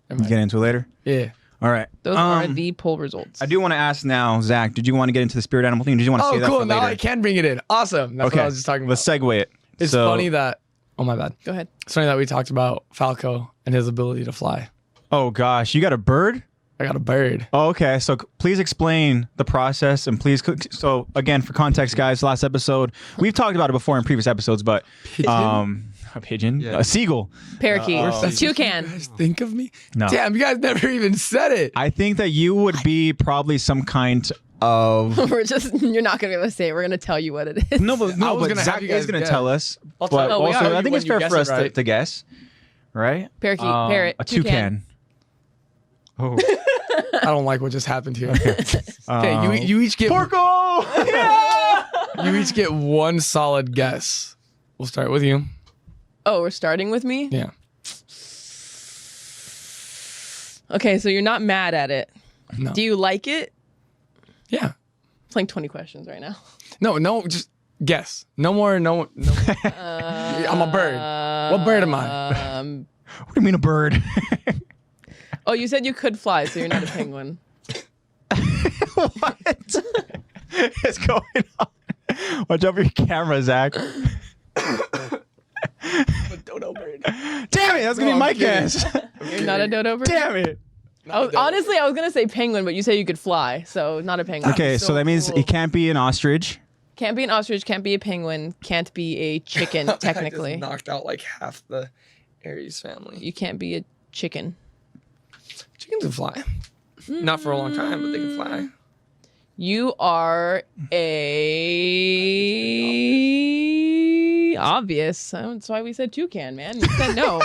We'll get into it later. Yeah. All right. Those are the poll results. I do want to ask now, Zach, did you want to get into the spirit animal thing? Or did you want to Oh, say that cool. for Now later? I can bring it in. Awesome. That's Okay. what I was just talking about. Let's segue it. It's So- funny that. Oh my bad. Go ahead. It's funny that we talked about Falco and his ability to fly. Oh gosh, you got a bird? I got a bird. Oh, okay. So please explain the process and please. So again, for context, guys, last episode we've talked about it before in previous episodes, but a pigeon, Yeah. a seagull. Parakeet. Uh-oh. Toucan. You guys think of me? No. Damn, you guys never even said it. I think that you would be probably some kind of. You're not gonna be able to say it. We're gonna tell you what it is. No, but I no, was but gonna Zach have you is guys going to guess. tell us. I'll But tell- we also, are. I think When it's you fair guess for it us right. to guess, right? Parakeet. Parrot. A toucan. Oh. I don't like what just happened here. Okay, you each get Porco. you each get one solid guess. We'll start with you. Oh, we're starting with me. Yeah. Okay, so you're not mad at it. No. Do you like it? Yeah. I'm playing 20 questions right now. No, just guess. No more. No. I'm a bird. What bird am I? What do you mean a bird? Oh, you said you could fly, so you're not a penguin. What is going on? Watch out for your camera, Zach. Dodo bird. Damn it, that's gonna be I'm my kidding. guess. You're not a dodo bird? Damn it. Honestly, I was going to say penguin, but you said you could fly, so not a penguin. Okay, so so that means cool. it can't be an ostrich. Can't be an ostrich, can't be a penguin, can't be a chicken, technically. I just knocked out like half the Aries family. You can't be a chicken. Chickens can fly. Not for a long time, but they can fly. You are a obvious. That's why we said toucan, man. You said no.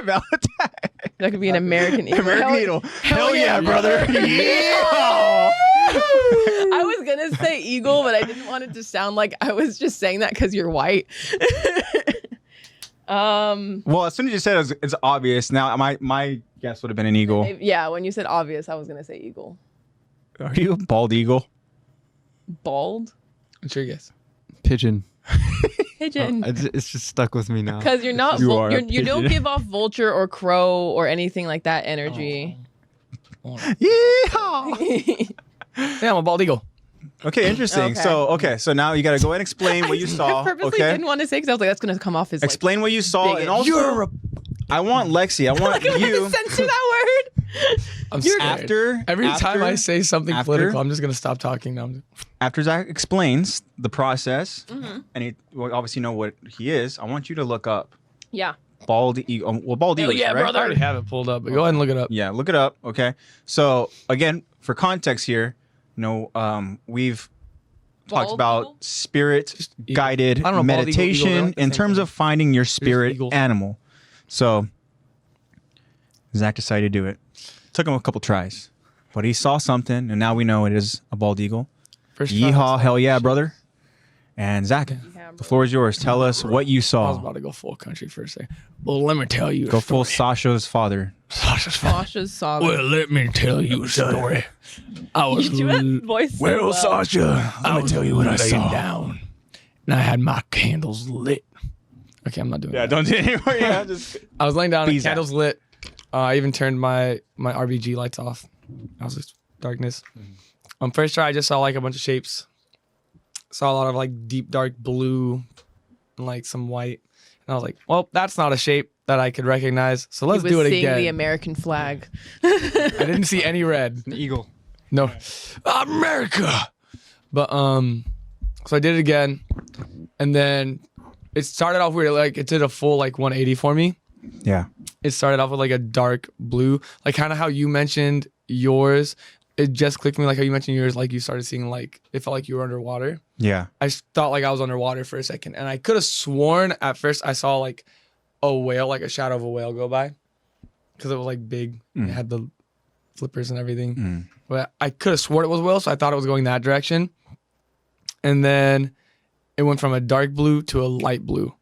Valentine. That could be an American eagle. American Eagle. Hell yeah, brother. Yeah. I was gonna say eagle, but I didn't want it to sound like I was just saying that because you're white. Well, as soon as you said it's obvious, now my guess would have been an eagle. Yeah, when you said obvious, I was gonna say eagle. Are you a bald eagle? Bald What's your guess? Pigeon. pigeon. It's just stuck with me now. Because you're not. You are a you don't pigeon. give off vulture or crow or anything like that energy. Yeah. Yeah, I'm a bald eagle. Okay, interesting. Okay. So now you got to go ahead and explain what you saw. I purposely Okay. didn't want to say because I was like, that's gonna come off as like, Explain what you saw, big and and- also I want Lexi. I want I'm gonna you censor that word. I'm You're- scared. after Every time I after- say something after- political, I'm just gonna stop talking now. after Zach explains the process, Mm-hmm. and he will obviously know what he is. I want you to look up Yeah. bald eagle. Well, bald eagle, yeah, right? brother. I already have it pulled up, but go ahead and look it up. Yeah, look it up. Okay. So again, for context here, we've talked Bald about eagle? spirit eagle. guided I don't know, bald eagle, eagle, they're meditation like the in same terms thing. of finding your spirit eagles. animal. So Zach decided to do it. Took him a couple tries, but he saw something, and now we know it is a bald eagle. First Yeehaw, hell yeah, brother. And Zach, the floor is yours. Tell us what you I was saw. about to go full country for a second. Well, let me tell you. Go a full story. Sasha's father. Sasha's father. Sasha's saga. Well, let me tell you a story. I was You do that voice so well. Sasha, I was laying down, and I had my candles lit. Okay, I'm not doing that. Don't do it anymore. Yeah, just I was laying down and Peace out. candles lit. I even turned my RBG lights off. I was just darkness. First try, I just saw like a bunch of shapes. Saw a lot of like deep dark blue and like some white. And I was like, well, that's not a shape that I could recognize. So let's do it seeing again. the American flag. I didn't see any red. An eagle. No. America. But so I did it again. And then it started off weird. Like it did a full like 180 for me. yeah. It started off with like a dark blue, like kind of how you mentioned yours. It just clicked me like how you mentioned yours, like you started seeing like it felt like you were underwater. Yeah. I thought like I was underwater for a second, and I could have sworn at first I saw like a whale, like a shadow of a whale go by, because it was like big. It had the flippers and everything. But I could have sworn it was a whale, so I thought it was going that direction. And then it went from a dark blue to a light blue.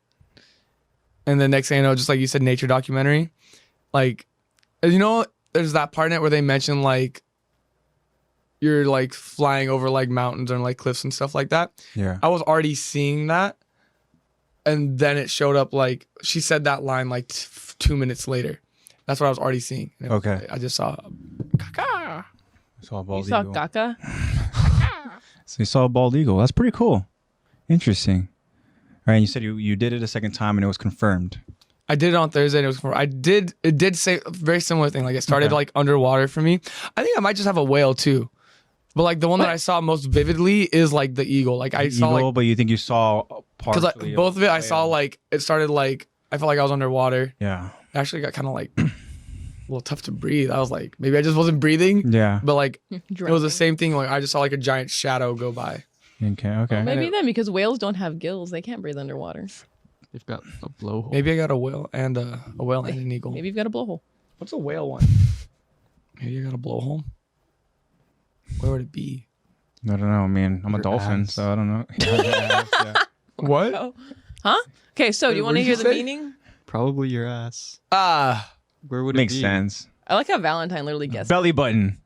And the next thing I know, just like you said, nature documentary, like, you know, there's that part in it where they mention like you're like flying over like mountains and like cliffs and stuff like that. Yeah. I was already seeing that. And then it showed up like, she said that line like 2 minutes later. That's what I was already seeing. And Okay. I just saw, caca. Saw a You bald saw eagle. Gaga? So you saw a bald eagle. That's pretty cool. Interesting. All right. And you said you did it a second time and it was confirmed. I did it on Thursday and it was it did say a very similar thing. Like it started Okay. like underwater for me. I think I might just have a whale too. But like the one that I saw most vividly is like the eagle. Like I saw Eagle, like, but you think you saw because like partially both of it I whale. saw like it started like I felt like I was underwater. Yeah. It actually got kind of like a little tough to breathe. I was like, maybe I just wasn't breathing. Yeah. But like it was the same thing. Like I just saw like a giant shadow go by. Okay. Okay. Maybe then, because whales don't have gills. They can't breathe underwater. They've got a blowhole. Maybe I got a whale and an eagle. Maybe you've got a blowhole. What's a whale one? Maybe I got a blowhole. Where would it be? I don't know. I mean, I'm a Your dolphin, ass. so I don't know. Yeah. What? Oh. Huh? Okay, so do you What want to did hear you the say? meaning? Probably your ass. Ah. Where would Makes it be? sense. I like how Valentine literally guessed. Belly button.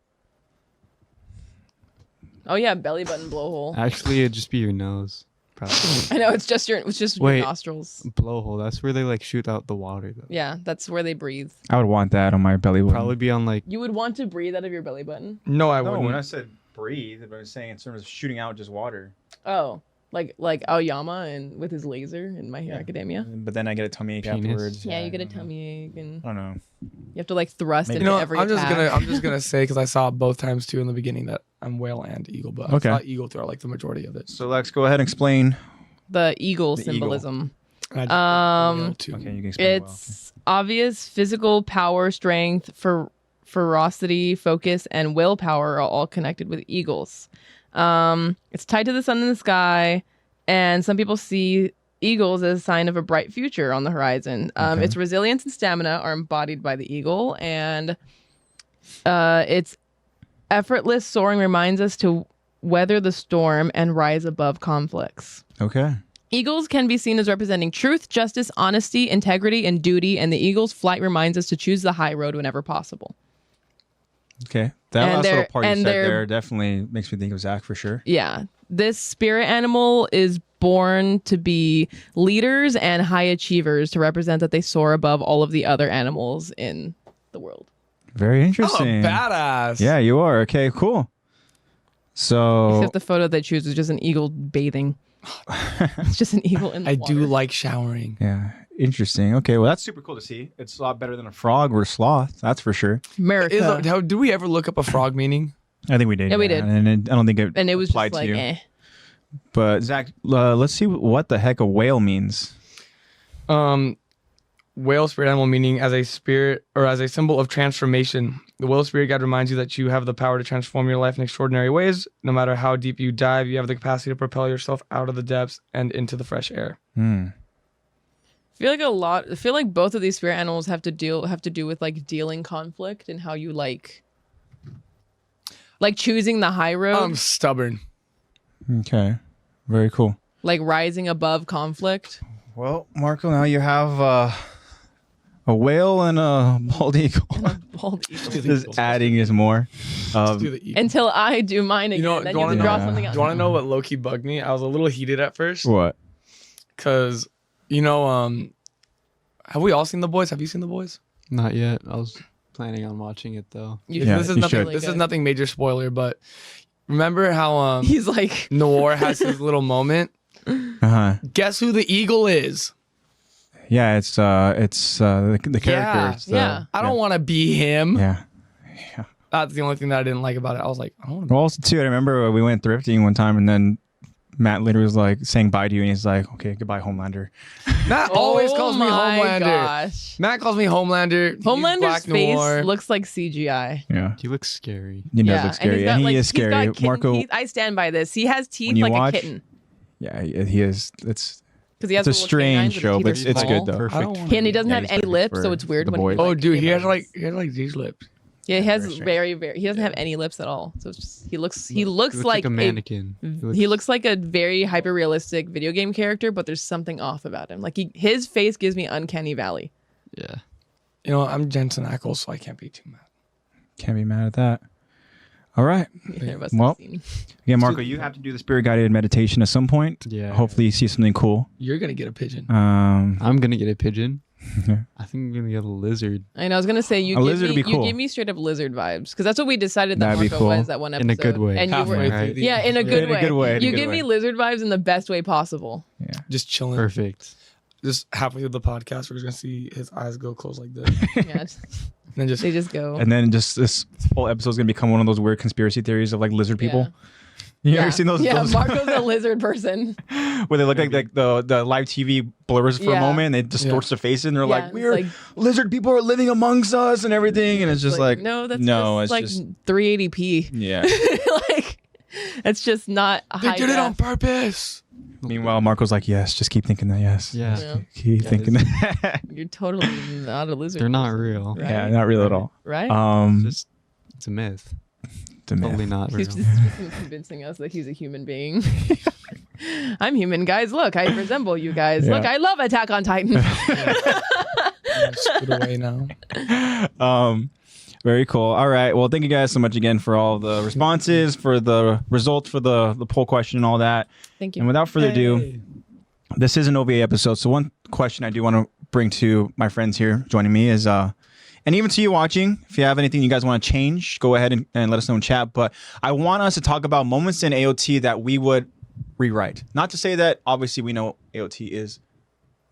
Oh yeah, belly button blowhole. Actually, it'd just be your nose. Probably. I know it's just your Wait. nostrils. Blowhole. That's where they like shoot out the water though. Yeah, that's where they breathe. I would want that on my belly button. Probably be on like You would want to breathe out of your belly button? No, I No, wouldn't. when I said breathe, but I was saying in terms of shooting out just water. Oh, like Aoyama and with his laser in My Hero Academia. But then I get a tummy ache Penis. afterwards. Yeah, you get a I don't know. tummy ache and I don't know. you have to like thrust Maybe. into You know, every I'm just attack. gonna say because I saw it both times too in the beginning that I'm whale and eagle, but Okay. I saw eagle throughout like the majority of it. So Lex, go ahead and explain. the eagle The eagle. symbolism. And I just whale too. Okay, you can explain It's obvious physical power, strength, ferocity, focus, and willpower are all connected with eagles. It's tied to the sun in the sky, and some people see eagles as a sign of a bright future on the horizon. Okay. Its resilience and stamina are embodied by the eagle, and its effortless soaring reminds us to weather the storm and rise above conflicts. well. Okay. Eagles can be seen as representing truth, justice, honesty, integrity, and duty, and the eagle's flight reminds us to choose the high road whenever possible. Okay. That And last little they're- part you and said they're- there definitely makes me think of Zach for sure. Yeah. This spirit animal is born to be leaders and high achievers to represent that they soar above all of the other animals in the world. Very I'm a interesting. badass. Yeah, you are. Okay, cool. So Except the photo they choose is just an eagle bathing. It's just an eagle in the I water. do like showering. yeah, interesting. Okay, well that's super cool to see. It's a lot better than a frog or a sloth, that's for sure. America. Did we ever look up a frog meaning? I think we did. Yeah, we did. And I don't think it and it was applied just like, to you. eh. But Zach, let's see what the heck a whale means. Whale spirit animal meaning as a spirit or as a symbol of transformation. The whale spirit guide reminds you that you have the power to transform your life in extraordinary ways. No matter how deep you dive, you have the capacity to propel yourself out of the depths and into the fresh air. Hmm. I feel like both of these spirit animals have to do with like dealing conflict and how you like choosing the high road, I'm stubborn. Okay, very cool. like rising above conflict. Well, Marco, now you have a whale and a bald eagle. Bald eagle. Just adding is more. Let's do the eagle. Until I do mine again. You know, then do you you have to wanna draw know- something else. Do you want to know what low-key bugged me? I was a little heated at first. What? Because, you know, have we all seen The Boys? Have you seen The Boys? Not yet. I was planning on watching it though. Yeah, This is you nothing. should. This is nothing major spoiler, but remember how He's like, Noir has his little moment? Uh-huh. Guess who the eagle is? Yeah, it's the character. It's the- yeah. I don't want to be him. Yeah. That's the only thing that I didn't like about it. I was like, I don't want to. Well, also too, I remember we went thrifting one time, and then Matt literally was like saying bye to you, and he's like, "Okay, goodbye, Homelander." Matt always calls me my Homelander. gosh. Matt calls me Homelander. He's Homelander's Black face Noir. looks like CGI. Yeah, He looks scary. he does look scary, and he is scary. Marco, teeth. I stand by this. He has teeth when you like watch- a kitten. yeah, he is. Because He has it's a little strange canines and show, the but teeth it's are good small. though. Perfect. I don't want And he doesn't Yeah, have he's any perfect lips, so for it's weird the when boys. he Oh, like, dude, he has animates. like these lips. Yeah, he has Very very he doesn't have any lips at all. So it's just he looks He looks like a mannequin. he looks like a very hyper realistic video game character, but there's something off about him. Like his face gives me uncanny valley. Yeah. You know, I'm Jensen Ackles, so I can't be too mad. Can't be mad at that. All right. Neither of us have Well, seen. again, Marco, you have to do the spirit guided meditation at some point. Yeah. Hopefully, you see something cool. You're gonna get a pigeon. I'm gonna get a pigeon. Yeah. I think I'm gonna get a lizard. I know. I was gonna say A lizard would be cool. you give me straight up lizard vibes because that's what we decided that That'd be Marco cool. was that one episode. In a good way. And you Halfway were through right. the- yeah, in a good In a good way, in a You good give way. me lizard vibes in the best way possible. Just chilling. Perfect. Just halfway through the podcast, we're just gonna see his eyes go closed like this, Yeah, and then just they just go. And then just this whole episode is gonna become one of those weird conspiracy theories of like lizard people. You ever seen those? Yeah, those Marco's a lizard person. where they look like the live TV blurs for a Yeah. moment, and they distort their faces, and they're Yeah, like, it's "We're like- lizard people are living amongst us and everything," and it's just like, no, that's no, just it's like just 380p. yeah. like it's just not. they high did it on def. purpose. Meanwhile, Marco's like, "Yes, just keep thinking that. Yes, Yeah. Yeah. keep thinking that." You're totally not a lizard. They're not person, real. right? Yeah, not real at all. Right? It's a myth. It's a myth. Totally not real. He's just convincing us that he's a human being. I'm human, guys. Look, I resemble you guys. Yeah. Look, I love Attack on Titan. Scoot away now. Very cool. All right. Well, thank you guys so much again for all the responses, for the results, for the poll question and all that. Thank And you. without further ado, this is an OVA episode. So one question I do want to bring to my friends here joining me is, and even to you watching, if you have anything you guys want to change, go ahead and let us know in chat. But I want us to talk about moments in AOT that we would rewrite. Not to say that obviously we know AOT is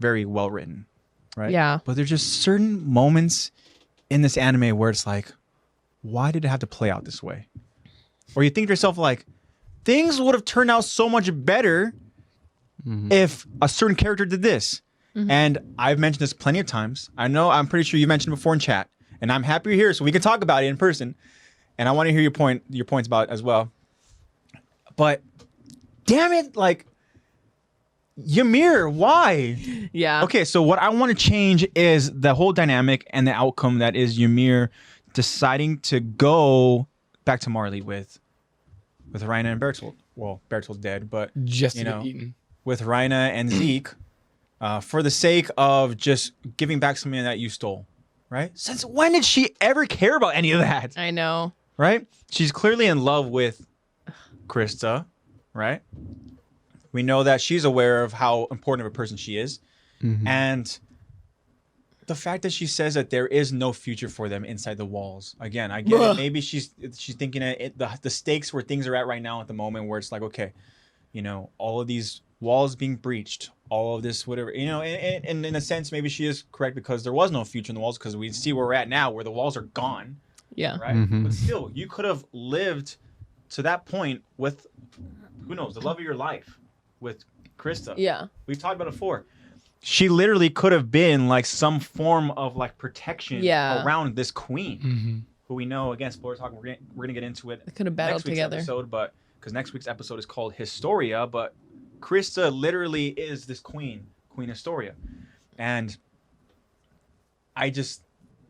very well written, right? Yeah. But there's just certain moments in this anime where it's like, why did it have to play out this way? Or you think to yourself like, things would have turned out so much better if a certain character did this. And I've mentioned this plenty of times. I'm pretty sure you mentioned it before in chat, and I'm happy you're here so we can talk about it in person. And I want to hear your points about it as well. But damn it, like Ymir, why? Yeah. Okay, so what I want to change is the whole dynamic and the outcome that is Ymir deciding to go back to Marley with Raina and Bertolt. Well, Bertolt's dead, but Just you to know, get eaten. with Raina and Zeke, for the sake of just giving back something that you stole, right? Since when did she ever care about any of that, I know. right? She's clearly in love with Krista, right? We know that she's aware of how important of a person she is. And the fact that she says that there is no future for them inside the walls. Again, I get it. Maybe she's thinking the stakes where things are at right now at the moment where it's like, okay, you know, all of these walls being breached, all of this, whatever, you know, and in a sense, maybe she is correct because there was no future in the walls because we see where we're at now where the walls are gone, Yeah. right? But still, you could have lived to that point with, who knows, the love of your life with Krista. Yeah. We've talked about it before. She literally could have been like some form of like protection around this queen, who we know, again, spoiler talk, we're gonna get into it. They could have battled next week's together. episode, but because next week's episode is called Historia, but Krista literally is this queen, Queen Historia. And I just,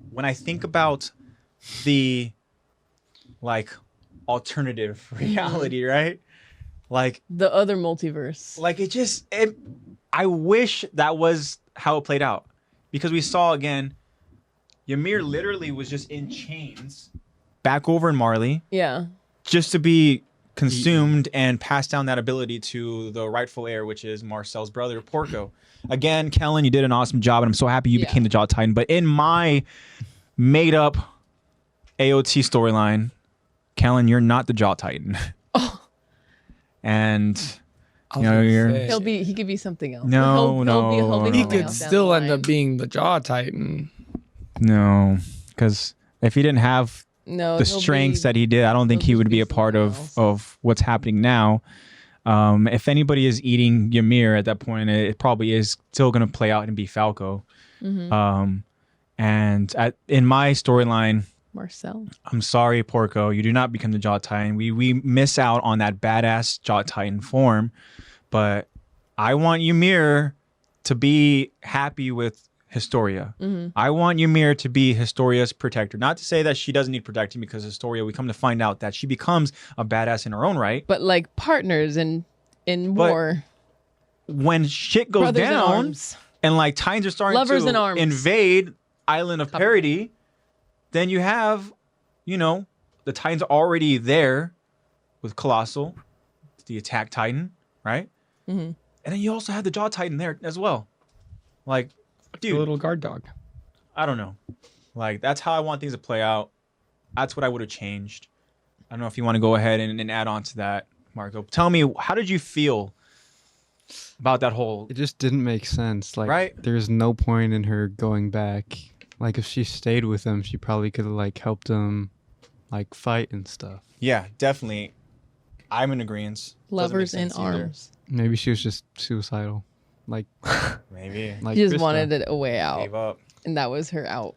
when I think about the like alternative reality, right? Like The other multiverse. I wish that was how it played out, because we saw again, Ymir literally was just in chains back over in Marley Yeah. just to be consumed and passed down that ability to the rightful heir, which is Marcel's brother, Porco. Again, Kellen, you did an awesome job, and I'm so happy you became the Jaw Titan. But in my made-up AOT storyline, Kellen, you're not the Jaw Titan. Oh. And he could be something else. He could still end up being the Jaw Titan. No, because if he didn't have the strengths that he did, I don't think he would be a part of what's happening now. If anybody is eating Ymir at that point, it probably is still going to play out and be Falco. Mm-hmm. In my storyline, Marcel, I'm sorry, Porco, you do not become the Jaw Titan. We miss out on that badass Jaw Titan form, but I want Ymir to be happy with Historia. Mm-hmm. I want Ymir to be Historia's protector. Not to say that she doesn't need protecting, because Historia, we come to find out that she becomes a badass in her own right. But like partners in war. When shit goes down and like Titans are starting to invade Island of Parody, then you have, the Titans already there with Colossal, the Attack Titan, right? Mm-hmm. And then you also have the Jaw Titan there as well. Like, dude, a little guard dog. I don't know. Like, that's how I want things to play out. That's what I would have changed. I don't know if you want to go ahead and add on to that, Marco. Tell me, how did you feel about that whole... It just didn't make sense. Like, right? There's no point in her going back. Like, if she stayed with him, she probably could have, like, helped him, like, fight and stuff. Yeah, definitely. I'm in agreement. Lovers in arms. Maybe she was just suicidal. Like, maybe. Like she just wanted it a way out. Gave up. And that was her out.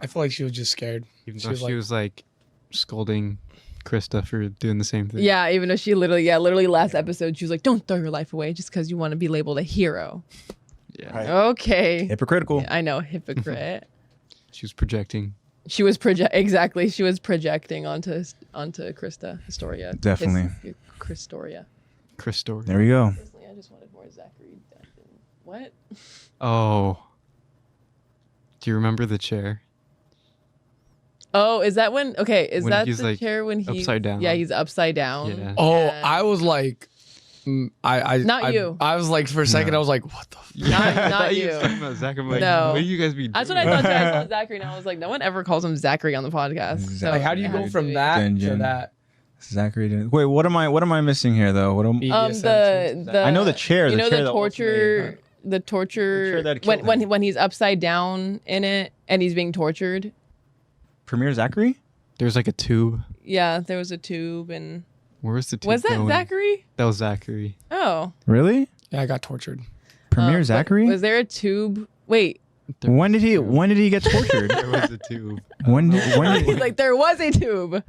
I feel like she was just scared. Even though she was like scolding Krista for doing the same thing. Yeah, even though she literally last episode, she was like, don't throw your life away just because you want to be labeled a hero. Yeah. Right. Okay. Hypocritical. Yeah, I know, hypocrite. She was projecting. She was exactly. She was projecting onto Krista Historia. Definitely. Christoria. There we go. Personally, I just wanted more Zachary. What? Oh. Do you remember the chair? Oh, is that when? Okay, is when that he's the like chair when he's upside down? Yeah, he's upside down. Yeah. Oh, I was like, Not you. I was like, for a second, I was like, what the? Not you. Talking about Zach. I'm like, No. what do you guys be doing? That's what I thought. I saw Zachary, and I was like, no one ever calls him Zachary on the podcast. So Like, how do you go from that to that? Zachary didn't. Wait, what am I missing here though? What am the I know the chair. You know chair the torture. The torture when he's upside down in it and he's being tortured. Premier Zachary? There's like a tube. Yeah, there was a tube and. Where was the tube? Was that going? Zachary? That was Zachary. Oh. Really? Yeah, I got tortured. Premier Zachary? Was there a tube? Wait. When did he get tortured? There was a tube. When did He's like, there was a tube.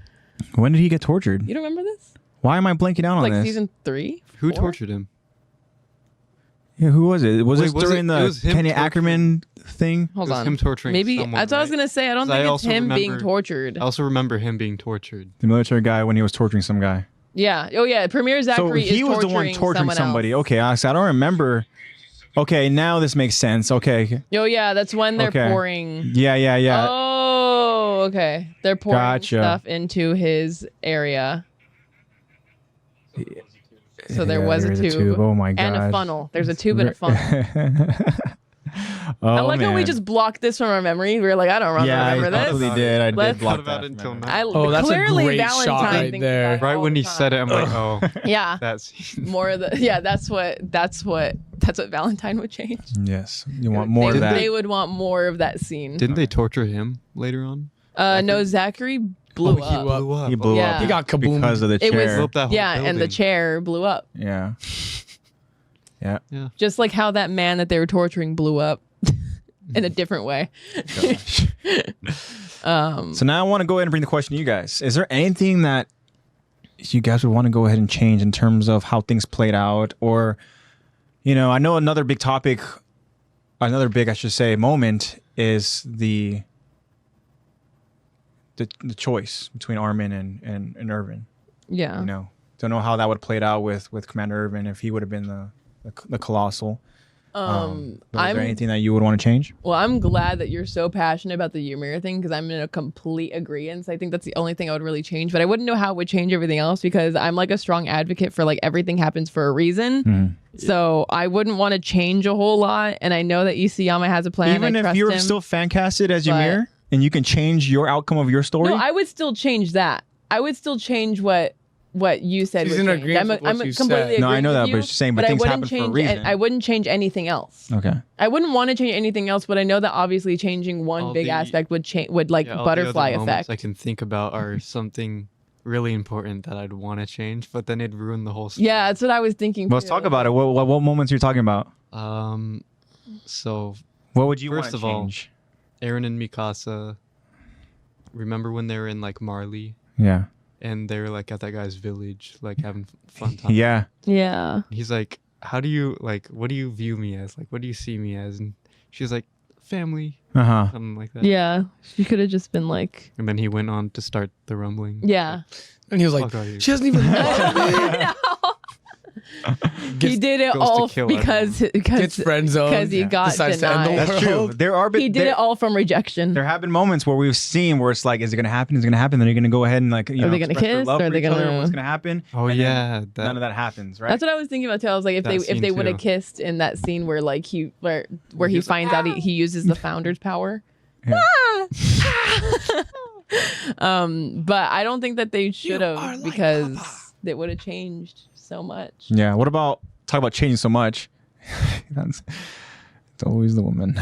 When did he get tortured? You don't remember this? Why am I blanking out on like this? Season 3? Who 4? tortured him? Yeah, who was it? Was this during the Kenny Ackerman thing? Hold on. Him torturing Maybe someone, that's what I was gonna say. I don't think it's him being tortured. I also remember him being tortured. The military guy when he was torturing some guy. Yeah. Oh yeah. Premier Zachary so he was the one torturing somebody. Else. Okay, I don't remember. Okay, now this makes sense. Okay. Oh yeah, that's when they're pouring. Yeah. Oh, okay. They're pouring stuff into his area. So there was a tube. Oh my god. And a funnel. There's a tube and a funnel. I like how we just blocked this from our memory. We were like, I don't remember this. I totally did. I did block that that until now. That's clearly a great Valentine shot right thinks there. about Right all when the he time. said it, I'm like, oh. Yeah. That's more of the. Yeah, that's what Valentine would change. Yes. You want more of that. They would want more of that scene. Didn't they torture him later on? No, Zachary blew up. He blew Yeah. up. He got kaboom because of the chair. It was that whole and the chair blew up. Yeah. Just like how that man that they were torturing blew up in a different way. So now I want to go ahead and bring the question to you guys. Is there anything that you guys would want to go ahead and change in terms of how things played out? Or, I know another big topic, I should say, moment is the choice between Armin and Irvin. Yeah. Don't know how that would have played out with Commander Irvin if he would have been the Colossal. But is there anything that you would want to change? Well, I'm glad that you're so passionate about the Ymir thing because I'm in a complete agreement. I think that's the only thing I would really change, but I wouldn't know how it would change everything else because I'm like a strong advocate for like everything happens for a reason. So I wouldn't want to change a whole lot. And I know that Isayama has a plan. Even if you're still fan casted as Ymir and you can change your outcome of your story? No, I would still change that. I would still change what you said. She's in agreement with what you said. No, I know that, but she's saying, but things happen for a reason. I wouldn't change anything else. Okay. I wouldn't want to change anything else, but I know that obviously changing one big aspect would like butterfly effect. I can think about are something really important that I'd want to change, but then it'd ruin the whole story. Yeah, that's what I was thinking. Let's talk about it. What moments are you talking about? So what would you want first to of all, change? Eren and Mikasa. Remember when they were in like Marley? Yeah. And they're like at that guy's village, like having fun time. Yeah. Yeah. He's like, how do you like? What do you view me as? Like, what do you see me as? And she's like, family. Something like that. Yeah. She could have just been like. And then he went on to start the rumbling. Yeah. And he was like, she doesn't even know. He did it all because friend zoned, he got denied. That's true. He did it all from rejection. There have been moments where we've seen where it's like, is it gonna happen? Is it gonna happen? Then you're gonna go ahead and like, are they gonna kiss? Or are they gonna? What's gonna happen? Oh yeah, none of that happens, right? That's what I was thinking about too. I was like, if they would have kissed in that scene where like where he finds out he uses the founder's power. Yeah. But I don't think that they should have because it would have changed so much. Yeah. What about talk about changing so much? It's always the woman.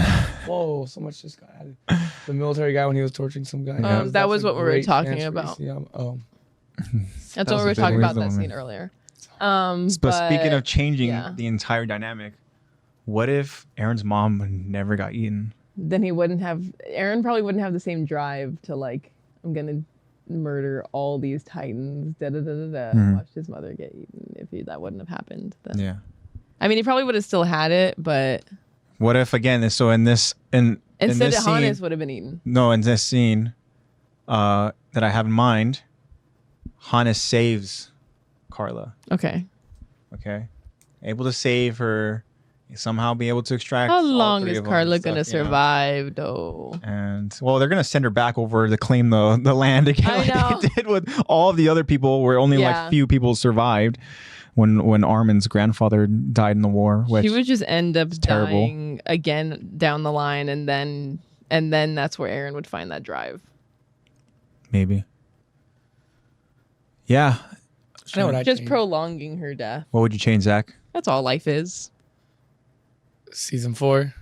Whoa, so much just got added. The military guy when he was torturing some guy. That was what we were talking about. Oh. That's what we were talking about that scene earlier. But speaking of changing the entire dynamic, what if Eren's mom never got eaten? Then Eren probably wouldn't have the same drive to like, I'm gonna murder all these titans, watch his mother get eaten. If that wouldn't have happened, then. Yeah. I mean, he probably would have still had it, but. What if again? So instead Hannes would have been eaten. No, in this scene, that I have in mind, Hannes saves Carla. Okay. Able to save her. Somehow be able to extract. How long is Carla gonna survive, though? And well, they're gonna send her back over to claim the land again, like they did with all of the other people, where only like few people survived when Armin's grandfather died in the war. Which she would just end up dying again down the line, and then that's where Eren would find that drive. Maybe. Yeah. I know what I'd just change. prolonging her death. What would you change, Zach? That's all life is. Season 4,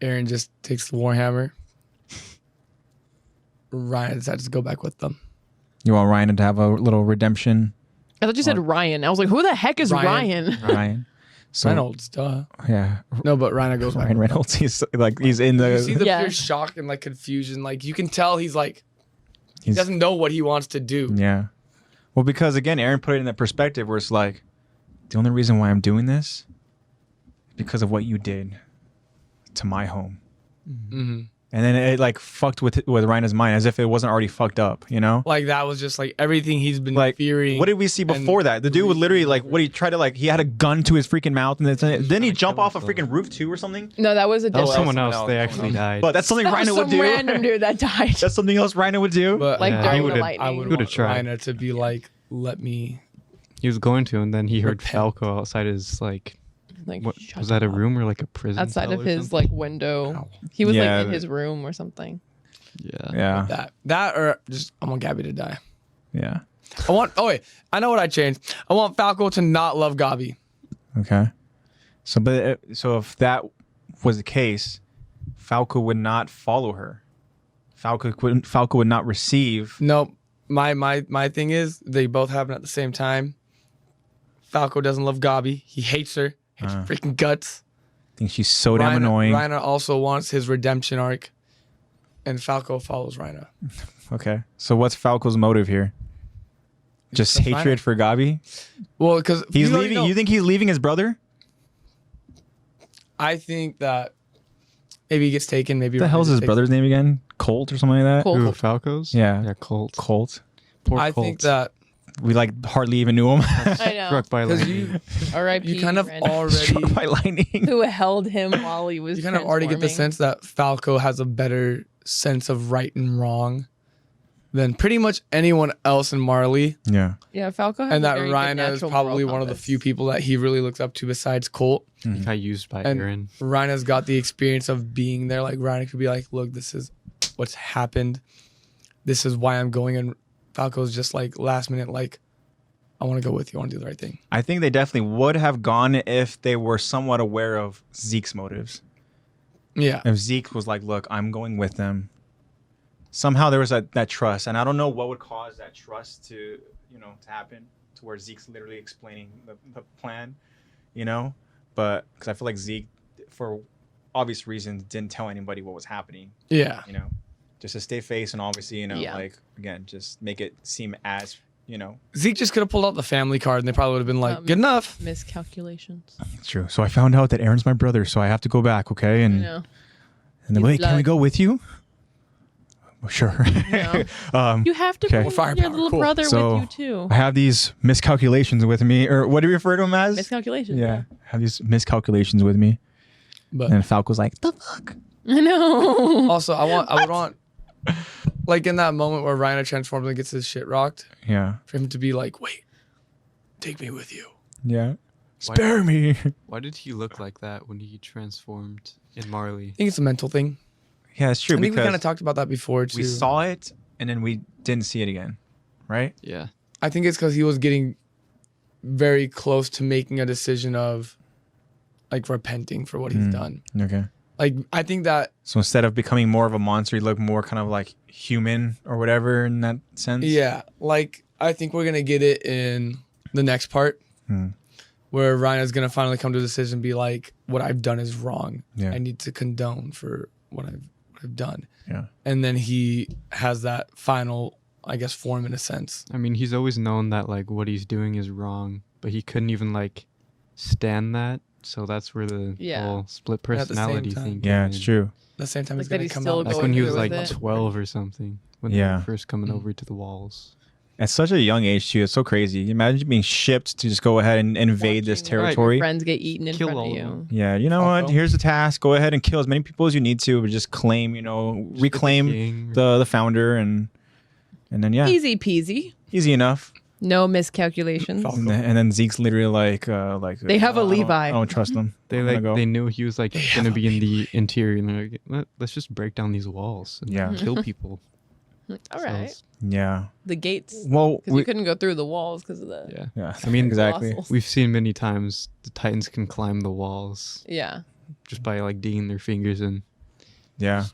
Eren just takes the Warhammer. Ryan decides to go back with them. You want Ryan to have a little redemption? I thought you said Ryan. I was like, who the heck is Ryan? Ryan. So, Reynolds, duh. Yeah. No, but Ryan goes back. Ryan Reynolds. He's in the. You see the pure shock and like confusion. Like you can tell he's like, he doesn't know what he wants to do. Yeah. Well, because again, Eren put it in that perspective where it's like, the only reason why I'm doing this because of what you did to my home. Mm-hmm. And then it like fucked with Rhina's mind as if it wasn't already fucked up, you know? Like that was just like everything he's been like, fearing. What did we see before that? The dude would literally like, what he tried to like, he had a gun to his freaking mouth and then he jump off a freaking roof too or something? No, that was someone else. They actually died. But that's something Rhina would do. Some random dude that died. That's something else Rhina would do. But like during the lightning. I would have tried Rhina to be like, let me. He was going to, and then he heard Falco outside his like what, was that a room or like a prison? Outside of his like window. Ow. He was like in his room or something. Yeah. That or just I want Gabby to die. Yeah. I know what I changed. I want Falco to not love Gabi. Okay. So if that was the case, Falco would not follow her. Falco would not receive. Nope. My thing is they both happen at the same time. Falco doesn't love Gabi. He hates her. Hates her freaking guts. I think she's so damn annoying. Rhina also wants his redemption arc. And Falco follows Rhina. Okay. So what's Falco's motive here? Just hatred for Gabi? Well, because he's leaving. You think he's leaving his brother? I think that maybe he gets taken. Maybe what the hell's his brother's name again? Colt or something like that? Colt. Ooh, Falco's? Yeah. Yeah, Colt. Colt. I think that we like hardly even knew him. I know. Struck by Because lightning. R.I.P. you kind of friend already Struck by lightning. who held him while he was. you kind of already get the transforming. sense that Falco has a better sense of right and wrong than pretty much anyone else in Marley, Yeah. Yeah, Falco has and a that very good Rhina is natural probably moral one of the compass. few people that he really looks up to besides Colt. He got used by And- Aaron. Rhina's got the experience of being there. Like Rhina could be like, "Look, this is what's happened. This is why I'm going." And Falco's just like last minute, like, "I want to go with you. I want to do the right thing." I think they definitely would have gone if they were somewhat aware of Zeke's motives. Yeah, If Zeke was like, look, I'm going with them. Somehow there was that trust. And I don't know what would cause that trust to happen, to where Zeke's literally explaining the plan, But because I feel like Zeke, for obvious reasons, didn't tell anybody what was happening, yeah. just to stay face and obviously, Yeah. like, again, just make it seem as, Zeke just could have pulled out the family card, and they probably would have been like, "Good enough." Miscalculations. It's true. So I found out that Aaron's my brother, so I have to go back, okay? And know. and then, His wait, can we blood. go with you? Oh, sure. No. You have to Okay. bring Well, firepower, your little cool. brother So, with you too. I have these miscalculations with me, or what do you refer to them as? Miscalculations. Yeah, I have these miscalculations with me. But And Falco's like, the fuck? I know. also, I would want, like in that moment where Rhina transforms and gets his shit rocked, Yeah. for him to be like, "Wait, take me with you." Yeah. Spare me. Why did he look like that when he transformed in Marley? I think it's a mental thing. Yeah, it's true I think we kind of because talked about that before too. we saw it and then we didn't see it again, right? Yeah. I think it's because he was getting very close to making a decision of, like, repenting for what he's done. Okay. Like, I think that, So instead of becoming more of a monster, he looked more kind of like human or whatever in that sense. yeah, like, I think we're gonna get it in the next part, where Rhina's gonna finally come to a decision, and be like, "What I've done is wrong. Yeah. I need to condone for what I've done." Yeah. And then he has that final, I guess, form in a sense. I mean, he's always known that like what he's doing is wrong, but he couldn't even like stand that. So that's where the Yeah. whole split At the same personality time. thing. Yeah, came it's in. true. At the same time, Like it's that gonna he's come still out. Like going when he was through like with it. 12 or something, when they Yeah. were first coming over to the walls. At such a young age too, it's so crazy. Imagine being shipped to just go ahead and invade this Watching your territory. friends get eaten in Kill front of all of you. them. Yeah, you know what? Falco. Here's the task. Go ahead and kill as many people as you need to, but just claim, reclaim king. the founder and then Easy peasy. easy enough. No miscalculations. Falco. And then Zeke's literally like They have a I don't- Levi. I don't trust them. They I'm like gonna go. they knew he was like have gonna a be in the interior, and they're like, let's just break down these walls and Yeah. kill people. All So right. it's- Yeah. The gates. Well, Because you couldn't go through the walls because of the. yeah. yeah. I mean, exactly. Colossals. We've seen many times the Titans can climb the walls Yeah. just by like digging their fingers in. Yeah.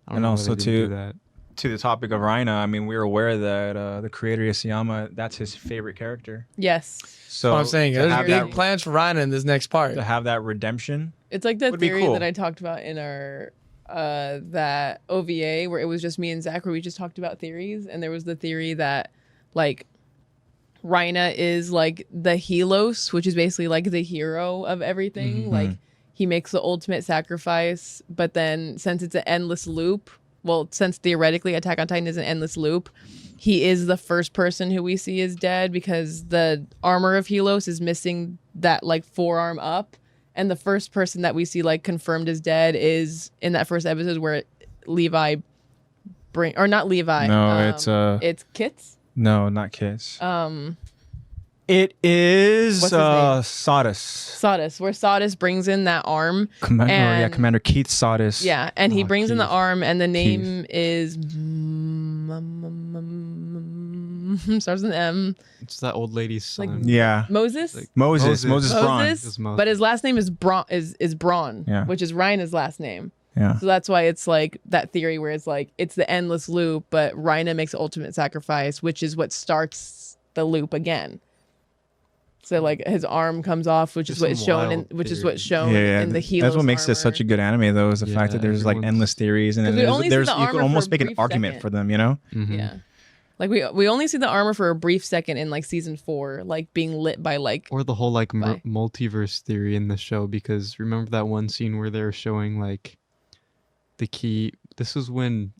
I don't And know why also they didn't too- do that. To the topic of Rhina, I mean, we're aware that the creator Isayama, that's his favorite character. Yes. So That's what I'm saying. to There's have big that, plans for Rhina in this next part. to have that redemption. It's like the Would be theory cool. that I talked about in our that OVA where it was just me and Zach where we just talked about theories, and there was the theory that like Rhina is like the Helos, which is basically like the hero of everything. Like he makes the ultimate sacrifice, but then since it's an endless loop, well, since theoretically Attack on Titan is an endless loop, he is the first person who we see is dead because the armor of Helos is missing that like forearm up. And the first person that we see like confirmed as dead is in that first episode where Levi or not Levi. No, it's Kits. No, not Kiss. It is What's his name? Sodus. Sodus, where Sodus brings in that arm. And- Commander Keith Sodus. Yeah, and he Oh, brings in the Keith. arm, and the name is starts with an M. It's that old lady's Like- son. Yeah. Moses. Like- Moses Moses. Braun. Moses, It's Moses. but his last name is Braun. Is Braun, Yeah. which is Rhina's last name. Yeah. So that's why it's like that theory where it's like it's the endless loop, but Rhina makes the ultimate sacrifice, which is what starts the loop again. So like his arm comes off, which is Just what is some shown in wild what's theory. shown Yeah, in the Helos. that's what makes it such a armor. good anime, though, is the fact Yeah, that there's like everyone's- endless theories, and then 'Cause we only see there's the you armor can for almost a make an brief argument second. for them, you know? Mhm. Yeah. Like we only see the armor for a brief second in like season 4, like being lit by like Or the whole like Bye. multiverse theory in the show, because remember that one scene where they were showing like the key. This was when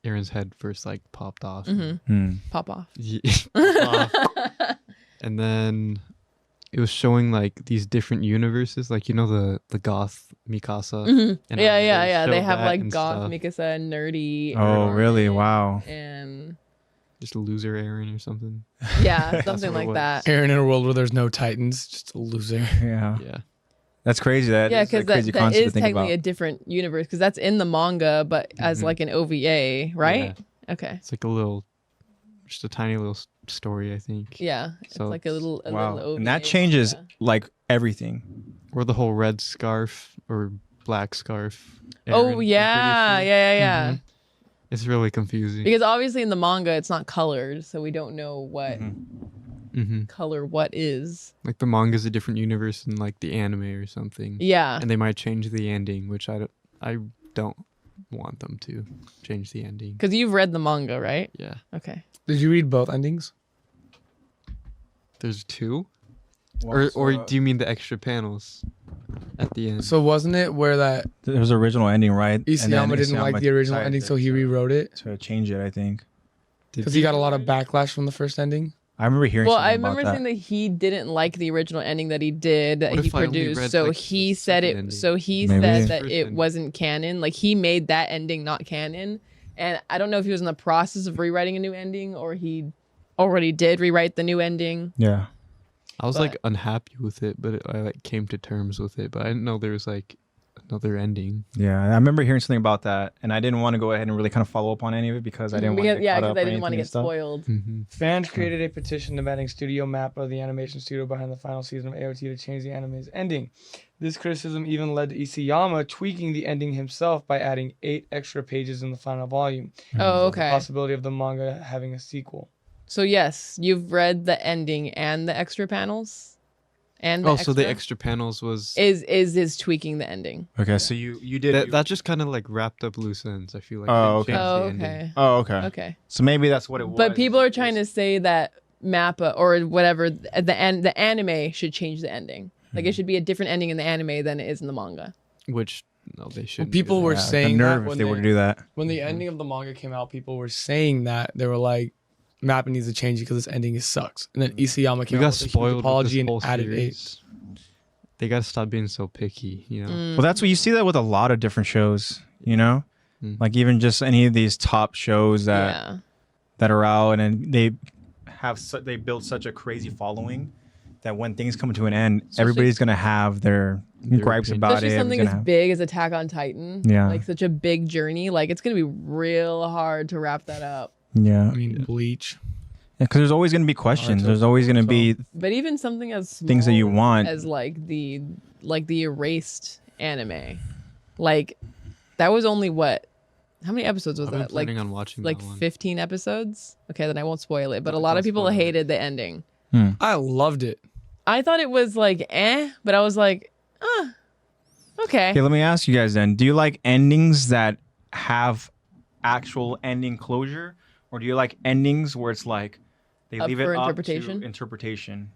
Aaron's head first like popped off. Pop off. Popped off. And then it was showing like these different universes, like the goth Mikasa. And Yeah. They showed have that like and goth stuff. Mikasa, nerdy. Oh, really? Aaron, Wow. And Just a loser Aaron or something. yeah, something what it like was. that. Aaron in a world where there's no Titans, just a loser. Yeah. Yeah. That's crazy. That Yeah, is a because crazy that concept to is think technically about. a different universe because that's in the manga, but as like an OVA, right? Okay. It's like just a tiny little story, I think. Yeah, it's So like a little Wow. OVA. And that changes manga. like everything. Or the whole red scarf or black scarf. Oh Aaron, I'm yeah, pretty sure. yeah. It's really confusing. Because obviously in the manga it's not colored, so we don't know what color what is. Like the manga's a different universe than like the anime or something. Yeah. And they might change the ending, which I don't want them to change the ending. Because you've read the manga, right? Yeah. Okay. Did you read both endings? There's two? Well, or so, do you mean the extra panels at the end? So wasn't it where that there was an original ending, right? And then Isayama didn't like the original decided ending, so he rewrote it? to change it, I think. Because he got a lot of backlash from the first ending? I remember hearing Well, something I remember about saying that he didn't like the original ending that he did, that What he if I only produced. read, So like, he the said second it. ending? So he Maybe. said that First it ending. wasn't canon. Like he made that ending not canon, and I don't know if he was in the process of rewriting a new ending or he already did rewrite the new ending. Yeah. I was but- like unhappy with it, but I like came to terms with it. But I didn't know there was like another ending. Yeah. I remember hearing something about that, and I didn't want to go ahead and really kind of follow up on any of it because I didn't want to Because, get caught because up I or didn't want to anything get and stuff. spoiled. Fans created a petition demanding Studio Mappa, of the animation studio behind the final season of AOT, to change the anime's ending. This criticism even led to Isayama tweaking the ending himself by adding 8 extra pages in the final volume. Oh, The okay. possibility of the manga having a sequel. So yes, you've read the ending and the extra panels, and the So the extra panels was is tweaking the ending. Okay, so you did that just kind of like wrapped up loose ends. I feel like. Oh, They okay. changed Oh, the ending. okay. Oh, okay. Okay. So maybe that's what it was. But people are trying to say that Mappa or whatever the anime should change the ending. Like it should be a different ending in the anime than it is in the manga. Which no, they shouldn't. people do were that. saying the that nerve if when they were to do that. When the ending of the manga came out, people were saying that. They were like, Mappa needs to change it because this ending sucks. And then Isayama We came got out with a huge spoiled apology with this and whole added series. They gotta stop being so picky, you know. Mm. Well, that's what you see that with a lot of different shows, you know? Mm. Like even just any of these top shows that are out and they they build such a crazy following that when things come to an end, everybody's going to have their gripes opinion. about Especially it. something Everybody's as gonna big as Attack on Titan. Yeah. Like such a big journey. Like it's gonna be real hard to wrap that up. yeah. I mean, Bleach. Because there's always going to be questions. There's always going to be But even something as small things that you want. as like the erased anime, like that was only what? How many episodes was I've been that? Like planning on watching like that one. 15 episodes. Okay, then I won't spoil it. But a lot Don't of people spoil it. hated the ending. I loved it. I thought it was like but I was like, okay. Okay, let me ask you guys then. Do you like endings that have actual ending closure? Or do you like endings where it's like they Up leave for it interpretation? up to interpretation?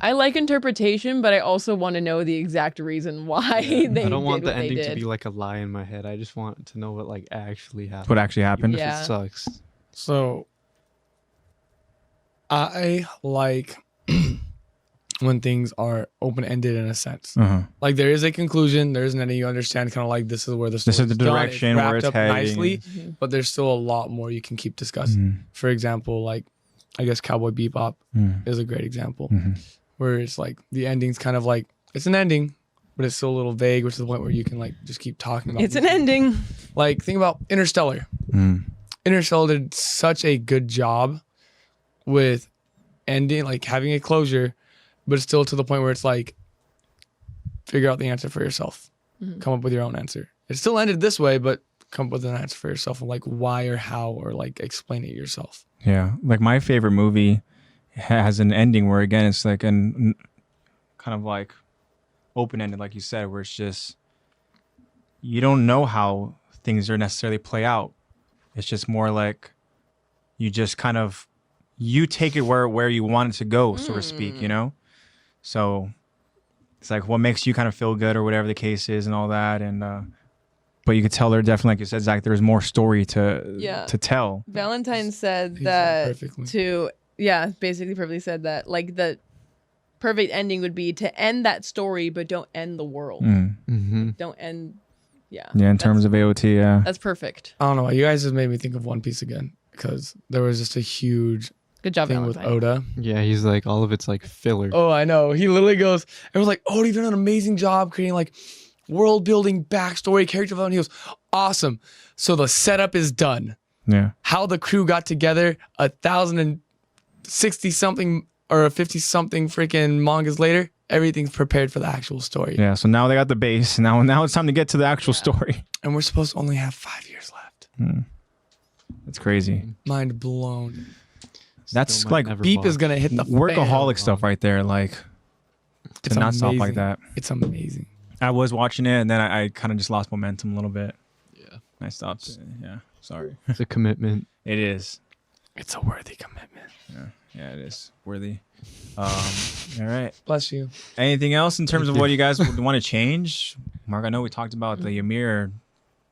I like interpretation, but I also want to know the exact reason why they I don't want did the what they ending to did. be like a lie in my head. I just want to know what like actually happened. What actually happened? Yeah. It sucks. So I like when things are open-ended in a sense. Uh-huh. Like there is a conclusion, there is an ending. You understand kind of like this is where the This is story's the done, direction where wrapped it's up heading. nicely, Mm-hmm. but there's still a lot more you can keep discussing. Mhm. For example, like I guess Cowboy Bebop Mhm. is a great example, Mhm. where it's like the ending's kind of like it's an ending, but it's still a little vague, which is the point where you can like just keep talking about. It's an these- ending. Like think about Interstellar. Mm. Interstellar did such a good job with ending, like having a closure, but still to the point where it's like, figure out the answer for yourself. Come up with your own answer. It still ended this way, but come up with an answer for yourself and like why or how or like explain it yourself. Yeah, like my favorite movie has an ending where again it's like an kind of like open-ended, like you said, where it's just you don't know how things are necessarily play out. It's just more like you just kind of you take it where you want it to go, so to speak, you know? So it's like what makes you kind of feel good or whatever the case is and all that. And but you could tell there definitely, like you said, Zach, there's more story to tell. Valentine said He that said perfectly. basically perfectly said that like the perfect ending would be to end that story, but don't end the world. Mm-hmm. Don't end. Yeah. Yeah, in terms of AOT, yeah. That's perfect. I don't know. You guys just made me think of One Piece again because there was just a huge Good job, thing with Valentine. Oda. Yeah, he's like all of it's like filler. Oh, I know. He literally goes, everyone's like, oh, you've done an amazing job creating like world building, backstory, character development. He goes, awesome. So the setup is done. Yeah. How the crew got together 1,060 something or 50 something freaking mangas later, everything's prepared for the actual story. Yeah. So now they got the base. Now it's time to get to the actual story. And we're supposed to only have 5 years left. That's crazy. Mind blown. That's Still might like never Beep watch. is gonna hit the workaholic fan. stuff right there. Like to It's not stop like amazing. that. It's amazing. I was watching it and then I kind of just lost momentum a little bit. Yeah. I stopped. Yeah. Sorry. It's a commitment. It is. It's a worthy commitment. Yeah, it is worthy. All right. Bless you. Anything else in terms Thank of what you. you guys would want to change? Mark, I know we talked about the Ymir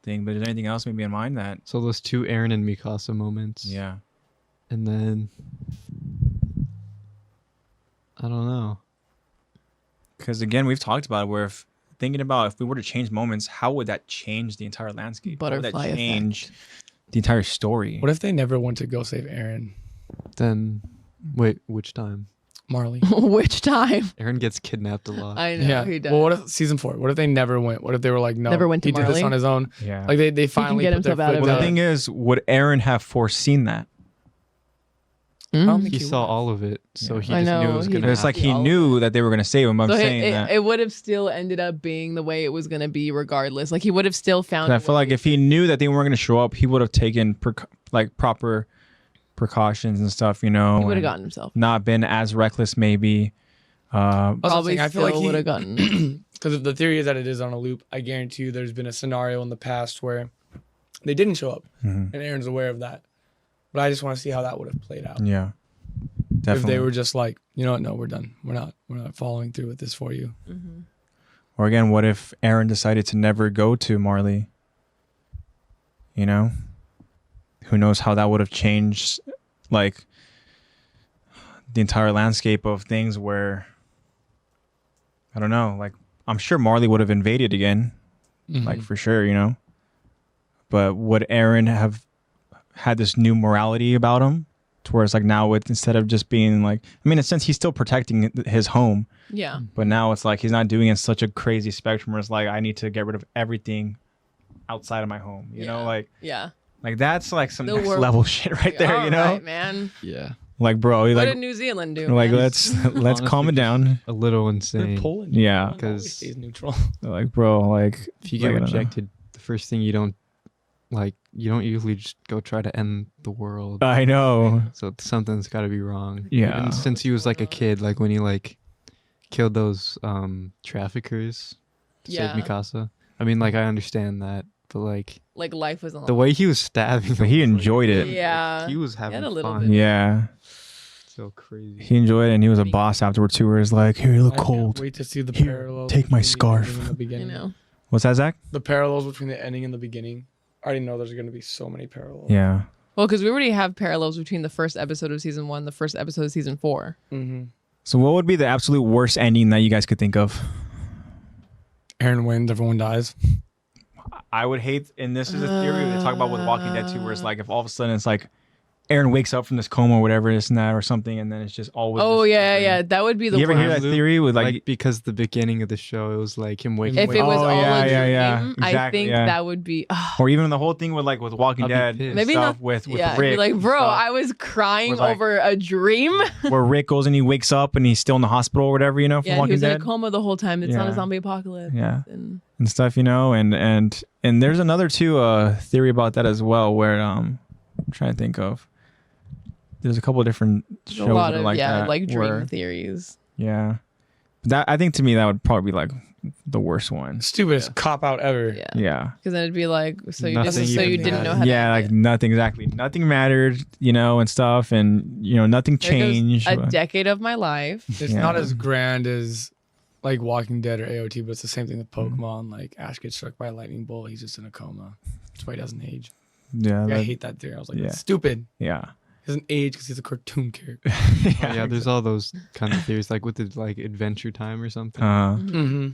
thing, but is there anything else maybe in mind that? So those 2 Eren and Mikasa moments. Yeah. And then I don't know. Because again, we've talked about it where if thinking about if we were to change moments, how would that change the entire landscape? How would Butterfly that effect. change the entire story? What if they never went to go save Eren? Then wait, which time? Marley. Which time? Eren gets kidnapped a lot. I know Yeah. he does. Well, what if season 4? What if they never went? What if they were like, no, Never went to he did this Marley? on his own? Yeah. Like they finally get put their himself out foot of Well, it. the down. thing is, would Aaron have foreseen that? I don't think He saw would. all of it, so Yeah. he I just knew know, it was he gonna did. It's like happen. he all of knew that they were going to save him. I'm So saying that. it would have still ended up being the way it was going to be regardless. Like he would have still found. I a feel way. like if he knew that they weren't going to show up, he would have taken proper precautions and stuff, you know. he would have and gotten himself. not been as reckless, maybe. I was Probably saying, I feel like still he would have gotten. because if the theory is that it is on a loop, I guarantee you there's been a scenario in the past where they didn't show up, Mhm. and Aaron's aware of that. But I just want to see how that would have played out. Yeah, If definitely. they were just like, you know what, no, we're done. We're not following through with this for you. Or again, what if Aaron decided to never go to Marley? You know, who knows how that would have changed, like the entire landscape of things. Where I don't know, like I'm sure Marley would have invaded again, like for sure, you know. But would Aaron have had this new morality about him, to where it's like now it's instead of just being like, I mean, in a sense he's still protecting his home. Yeah. But now it's like he's not doing it in such a crazy spectrum where it's like I need to get rid of everything outside of my home. You know, Yeah. like that's like some The next world- level shit right there. All you know, right, man. Yeah. like bro, you What like did New Zealand do? like man? let's Honestly, calm it down. A little They're insane. Poland. Yeah. Poland always 'Cause- stays neutral. Like bro, like If you like, get I don't know. rejected, the first thing you don't usually just go try to end the world. I know. So something's got to be wrong. Yeah. Even since he was like a kid, like when he like killed those traffickers to Yeah. save Mikasa. I mean, like I understand that, but like Like life was on the way he was stabbing, But he them was, enjoyed it. Yeah. he was having a little fun. bit. Yeah, So crazy. he enjoyed it, and he was a boss afterwards too. Where he's like, "Here, you look I can't cold." Wait to see the Here, parallels. take my between the scarf. ending and the You beginning. know. What's that, Zach? The parallels between the ending and the beginning. I already know there's going to be so many parallels. Yeah. Well, because we already have parallels between the first episode of season 1, the first episode of season 4. Mm-hmm. So, what would be the absolute worst ending that you guys could think of? Aaron wins, everyone dies. I would hate, and this is a theory they talk about with Walking Dead too, where it's like if all of a sudden it's like Aaron wakes up from this coma or whatever, this and that, or something, and then it's just always. Oh, this yeah, dream. yeah. That would be the You ever hear worst. that theory with Like because the beginning of the show, it was like him waking If up. it was Oh, all yeah, a dream, yeah. I Exactly, think yeah. that would be. Or even the whole thing with like with Walking I'd be Dead pissed. Maybe stuff not. with Yeah, Rick, I'd be like, and bro, stuff, I was crying Was like- over a dream. where Rick goes and he wakes up and he's still in the hospital or whatever, you know, from Yeah, he Walking was in Dead a coma the whole time. It's not a Yeah. zombie apocalypse. Yeah. And and stuff, you know, and there's another too theory about that as well, where I'm trying to think of. There's a couple of different a shows lot that are of like that, like dream where- theories. Yeah. That I think to me that would probably be like the worst one. Stupidest cop out ever. Yeah. Yeah. Because then it'd be like, so you Nothing didn't even know how to Yeah, end like it. nothing exactly. Nothing mattered, you know, and stuff, and you know, nothing There goes changed. a decade of my life. It's Yeah. not as grand as like Walking Dead or AOT, but it's the same thing with Pokemon. Like Ash gets struck by a lightning bolt, he's just in a coma. That's why he doesn't age. Yeah, I hate that theory. I was like, that's stupid. Yeah. He doesn't age because he's a cartoon character. Yeah, there's all those kind of theories, like with the like Adventure Time or something. Mm-hmm.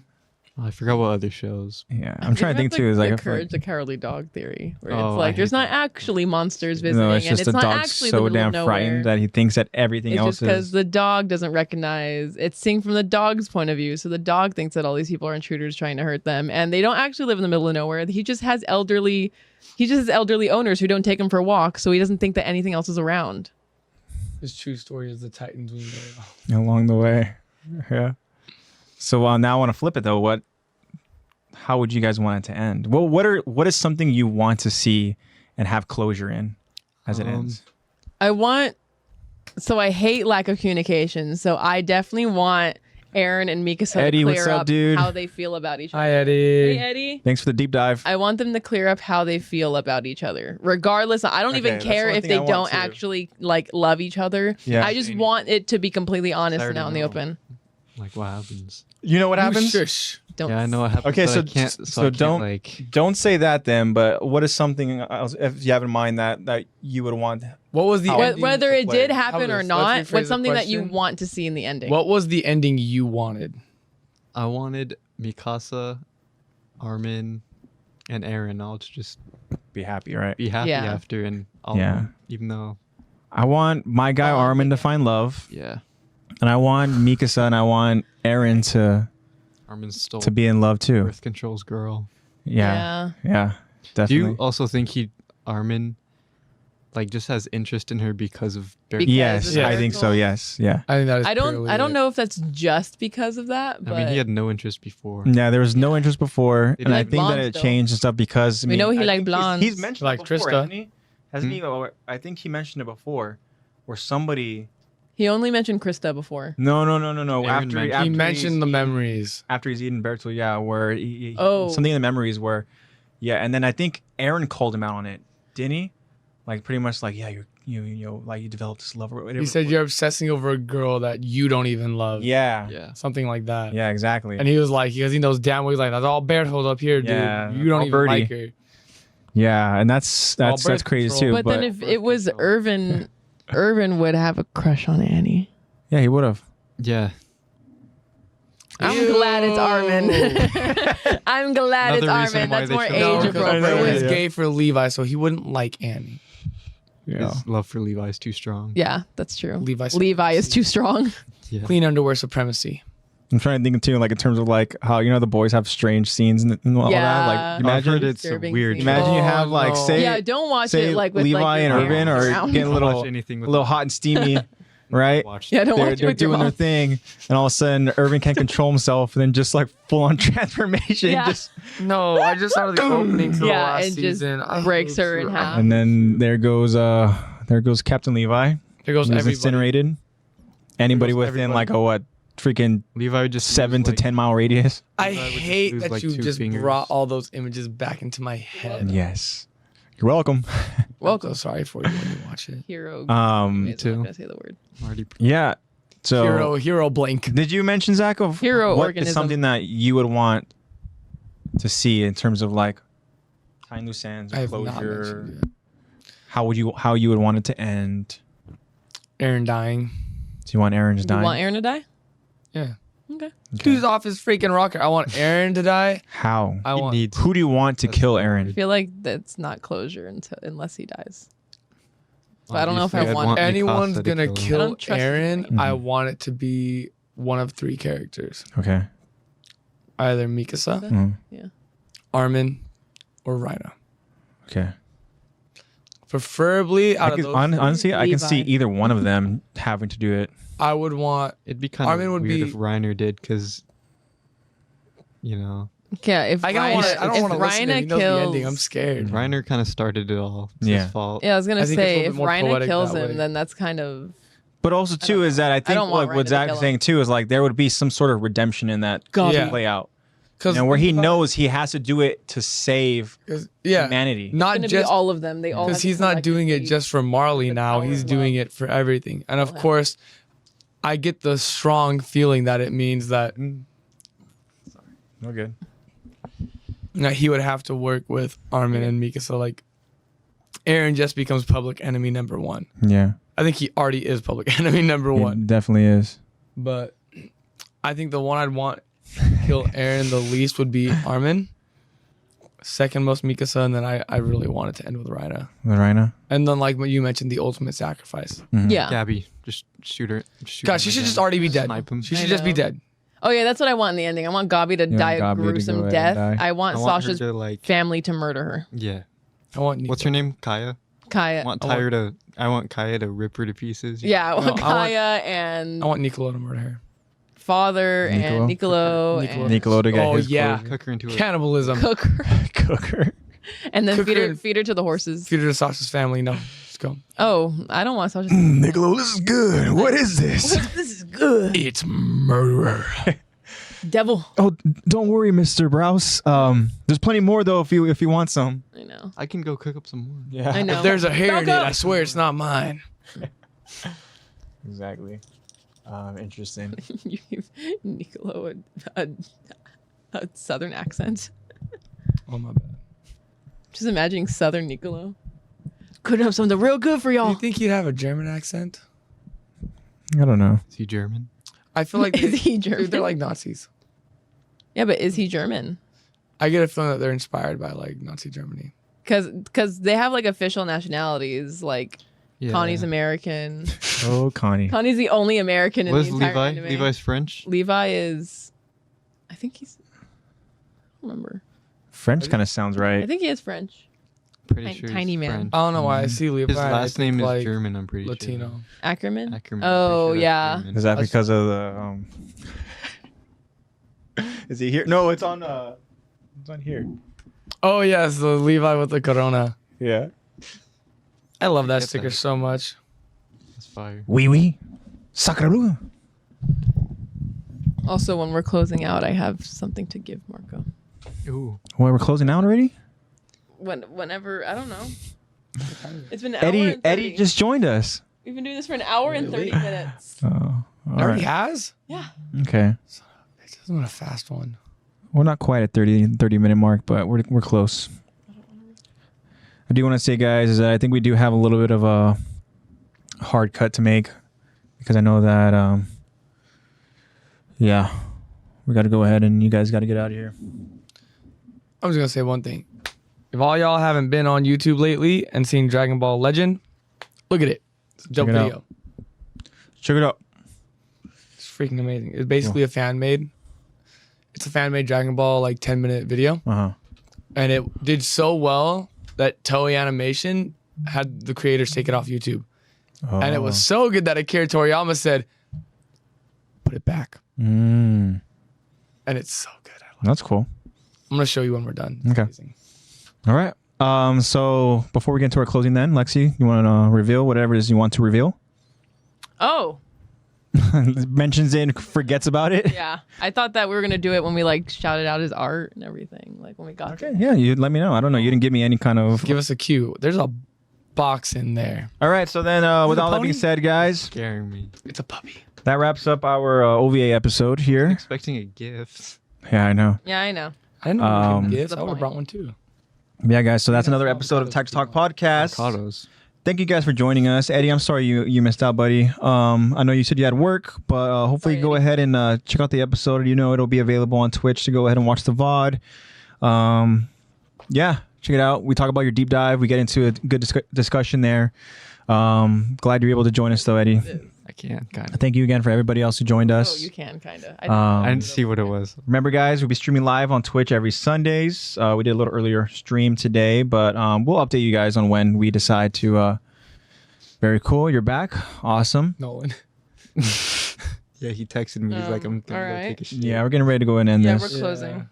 I forgot what other shows. Yeah, I'm trying to think too. Is like like the Courage the Cowardly Dog theory, where Oh, it's like there's not actually monsters visiting, no, it's just and the it's not dog's actually so the middle damn of frightened nowhere. that he thinks that everything It's else just because is. the dog doesn't recognize. It's seeing from the dog's point of view, so the dog thinks that all these people are intruders trying to hurt them, and they don't actually live in the middle of nowhere. He just has elderly owners who don't take him for walks, so he doesn't think that anything else is around. His true story is the Titans win very well. Along the way. Yeah. So now I want to flip it though. How would you guys want it to end? Well, what is something you want to see and have closure in as it ends? I hate lack of communication, so I definitely want Aaron and Mikasa Eddie, to what's clear up, up dude? how they feel about each other. Hi, Eddie. Hey, Eddie. Thanks for the deep dive. I want them to clear up how they feel about each other. Regardless, I don't even that's care one if thing they I want don't too. actually like love each other. Yeah. I just want it to be completely honest Saturday and out in the night. open. Like what happens? You know what happens? Shush. Don't. Yeah, I know what happens. Okay, but so I can't, so I can't, don't- like. Don't say that then. But what is something else, if you have in mind that you would want? What was the How- ending? Whether it play. did How happen about or this? not, Let's rephrase what's the something that you question. want to see in the ending? What was the ending you wanted? I wanted Mikasa, Armin, and Aaron all to just Be happy, right? be happy Yeah. after, and all Yeah. of them, even though, I want my guy Armin to find love, yeah, and I want Mikasa and I want Aaron to Armin stole be in love too. birth control's girl. Yeah, yeah, Do definitely. you also think Armin, like, just has interest in her because of Bear? Because Yes, of I their think so. goal. Yes, yeah. I think that is. I don't purely it. know if that's just because of that, but I mean, he had no interest before. Yeah, there was no interest before, They and I like think that blondes, it though. changed and stuff because We know he I like think blondes. He's mentioned Like it before, Trista. hasn't he? Hasn't he? Or I think he mentioned it before, where somebody. he only mentioned Krista before. No. Aaron After mentioned- He mentioned the memories. after he's eaten Bertul, yeah, where Oh. something in the memories where, yeah, and then I think Aaron called him out on it, didn't he? Like pretty much like, yeah, you like you developed this love or whatever. He said you're obsessing over a girl that you don't even love. Yeah, Yeah. Something like that. yeah, exactly. And he was like, because he knows damn well, he's like, that's all Berthold up here, dude. Yeah, You don't all even Birdie. like her. Yeah, and that's birth crazy control. too. But then if it was Irvin, Irvin would have a crush on Annie. yeah, he would have. Yeah. I'm glad it's Armin. I'm glad Another it's reason Armin. why That's they more chose age Armin. Because appropriate. Irwin is Yeah. gay for Levi, so he wouldn't like Annie. Yeah. His love for Levi is too strong. Yeah, that's true. Levi is too strong. Yeah. Clean underwear supremacy. I'm trying to think too, like in terms of like how the boys have strange scenes and all Yeah. that. Like I've imagine heard it's a Disturbing weird. scene. Imagine you Oh, have like no. say Yeah, don't watch say it like with Levi like, your and Irvin hands are around. getting a little Watch anything with hot and steamy, right? Watch Yeah, don't They're, watch it they're with your doing their mom. thing, and all of a sudden Irvin can't control himself, and then just like full on transformation, Yeah. just No, I just thought of the opening to the Yeah, last and just season. I breaks hope her in so. half. and then there goes Captain Levi. There goes He was everybody. incinerated. Anybody goes within everybody. like a what freaking Levi would just 7 lose, to like, 10 mile radius. I Levi would just hate lose, that like, you 2 just fingers. brought all those images back into my head. Yes, you're welcome. Welcome. So sorry for you when you watch it. Hero. Um, I'm not too. gonna say the word. Marty. yeah. So Hero blank. did you mention, Zach, of Hero what organism. is something that you would want to see in terms of like tying loose ends I or have not closure? mentioned it. How you would want it to end? Aaron dying. Do you want Aaron just You dying? want Aaron to die? Yeah. Okay. Okay. Dude's off his freaking rocker. I want Aaron to die. How? I He want. needs. Who do you want to That's kill the I Aaron? feel like that's not closure unless he dies. So I don't know if I Obviously, I'd want Anyone's Mikasa to gonna kill him. I kill don't trust his Aaron. brain. I Mhm. want it to be one of 3 characters. Okay. Either Mikasa, Mm, Armin, or Rhino. okay. Preferably out of those. Honestly, I can see Levi. either one of them having to do it. I would want. It'd be kind Armin of would weird be- if Reiner did, because, Yeah, if I don't Ryan, want to. I don't if want to listen to him. He Ryan knows the kills, ending. I'm scared. Reiner kind of started it all. It's Yeah. his fault. Yeah, I was gonna I think it's a say little if bit more Ryan poetic kills that him, way. then that's kind of But also too is that I think don't want like what Ryan to Zach kill is him. saying too is like there would be some sort of redemption in that God. Yeah. play out. Because Where he knows he has to do it to save humanity. not gonna be just all of them. They all because have to he's not doing it collectively- just for Marley the now. power He's of doing love. it for everything. And of Wow. course, I get the strong feeling that it means that We're good. Now he would have to work with Armin and Mika. So like, Eren just becomes public enemy number 1. Yeah. I think he already is public enemy number 1. It definitely is. But I think the one I'd want to kill Eren the least would be Armin. Second most Mikasa, and then I really wanted to end with Rhina. With Rhina? And then like what you mentioned, the ultimate sacrifice. Mhm. Yeah. Gabby, just shoot her. God, she should just already be dead. Snipe him. She should I just be know. dead. Oh yeah, that's what I want in the ending. I want Gabi to You die a want Gabi to go gruesome ahead death. and die? I want I want her Sasha's to, like, family to murder her. yeah. I want Nico. What's her name? Kaya. Kaya. I want Kaya to rip her to pieces. Yeah, I want No, I want- Kaya and I want Nicolo to murder her. father and Nicolo Nicolo. and Nicolo to get Oh, his yeah. clothes. Cook her into a Cannibalism. cook her, Cook her. and then Cook her. feed her to the horses. Feed her to Sasha's family. No, let's go. Oh, I don't want Sasha's. Nicolo, this is good. What is this? This is good. It's murderer. Devil. Oh, don't worry, Mr. Browse. There's plenty more though if you want some. I know. I can go cook up some more. Yeah. I know. If there's a hair in it, Go. I swear it's not mine. Exactly. Interesting. You give Nicolo a southern accent. Oh my bad. Just imagining southern Nicolo. Couldn't have something real good for Do y'all. you think he'd have a German accent? I don't know. Is he German? I feel like Is he German? Dude, they're like Nazis. Yeah, but is he German? I get a feeling that they're inspired by like Nazi Germany. Because they have like official nationalities. Like Yeah. Connie's American. Oh, Connie. Connie's the only American in What the is entire Levi? anime. Levi's French? Levi is. I think he's. I don't remember. French kind of sounds I right. think he is French. Pretty Tiny- sure tiny he's man. French. I don't know why I see Levi. His and I last think, name is like, German, I'm pretty Latino. sure. Ackerman. Ackerman. Oh, I'm pretty sure yeah. that's German. Is that because of the? Is he here? No, it's on. It's on here. Oh yes, the Levi with the corona. Yeah. I love that Get sticker that. so much. That's fire. Oui, oui. Sacre. Also, when we're closing out, I have something to give Marco. Ooh. Well, we're closing out already. Whenever, I don't know. It's been an hour Eddie. and 30. Eddie just joined us. We've been doing this for an hour and 30 minutes. Oh. All Already right. has? Yeah. Okay. It doesn't want a fast one. We're not quite at 30-minute mark, but we're close. I do want to say, guys, is that I think we do have a little bit of a hard cut to make because I know that, yeah, we got to go ahead and you guys got to get out of here. I'm just gonna say one thing. If all y'all haven't been on YouTube lately and seen Dragon Ball Legend, look at it. It's a dope Check it out. video. Check it out. It's freaking amazing. It's basically a fan made. It's a fan made Dragon Ball like 10-minute video, Uh-huh. and it did so well that Toei Animation had the creators take it off YouTube, and it was so good that Akira Toriyama said, "Put it back," Mm, and it's so good. I love that's cool. it. I'm gonna show you when we're done. It's Okay. amazing. All right. So before we get into our closing then, Lexi, you want to reveal whatever it is you want to reveal? Oh, Mentions it and forgets about it? yeah. I thought that we were going to do it when we like shouted out his art and everything. Like when we got Okay. Yeah, you let me know. I don't know. You didn't give me any kind of... Give us a cue. There's a box in there. All right. So then with it a all that pony? being said, guys, Scaring me. It's a puppy. that wraps up our OVA episode here. Expecting a gift. Yeah, I know. Yeah, I know. I didn't know we gifts. The I would have point. brought one too. Yeah, guys. So that's another episode of Tech Talk Podcast. Avocados. Thank you guys for joining us. Eddie, I'm sorry you missed out, buddy. I know you said you had work, but hopefully Sorry, go Eddie. ahead and check out the episode. You know it'll be available on Twitch to go ahead and watch the VOD. Yeah, check it out. We talk about your deep dive. We get into a good discussion there. Glad you're able to join us, though, Eddie. I can't, kind of. Thank you again for everybody else who joined Oh, us. you can kind of. I didn't see what it was. Remember, guys, we'll be streaming live on Twitch every Sundays. We did a little earlier stream today, but we'll update you guys on when we decide to. Very cool. You're back. Awesome. Nolan. Yeah, he texted me. He's like, I'm gonna go alright. take a shit. Yeah, we're getting ready to go ahead and end Yeah, this. we're closing.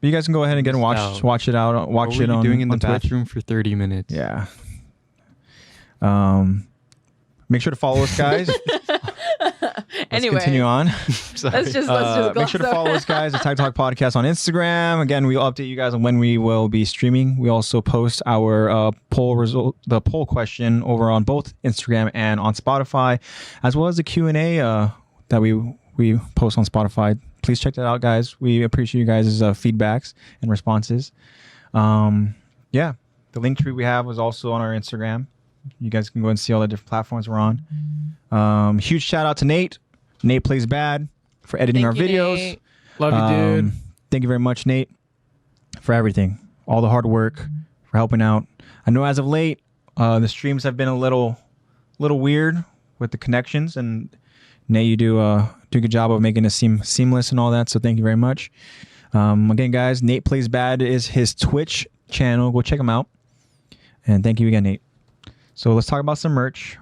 You guys can go ahead and get and watch Out. watch it out. What Watch were it you on doing in the on Twitch. bathroom for 30 minutes? Yeah. Make sure to follow us, guys. Let's Anyway, continue on. Sorry. let's just Make sure to follow us, guys, at Tech Talk Podcast on Instagram. Again, we'll update you guys on when we will be streaming. We also post our the poll question over on both Instagram and on Spotify, as well as the Q&A that we post on Spotify please check that out, guys. We appreciate you guys' feedbacks and responses. Yeah, the link tree we have was also on our Instagram. You guys can go and see all the different platforms we're on. Huge shout out to Nate. Nate Plays Bad for editing our videos. Nate. Love you, dude. Thank you very much, Nate, for everything. All the hard work, for helping out. I know as of late, the streams have been a little weird with the connections, and Nate, you do a good job of making it seem seamless and all that. So thank you very much. Again, guys, Nate Plays Bad is his Twitch channel. Go check him out. And thank you again, Nate. So let's talk about some merch.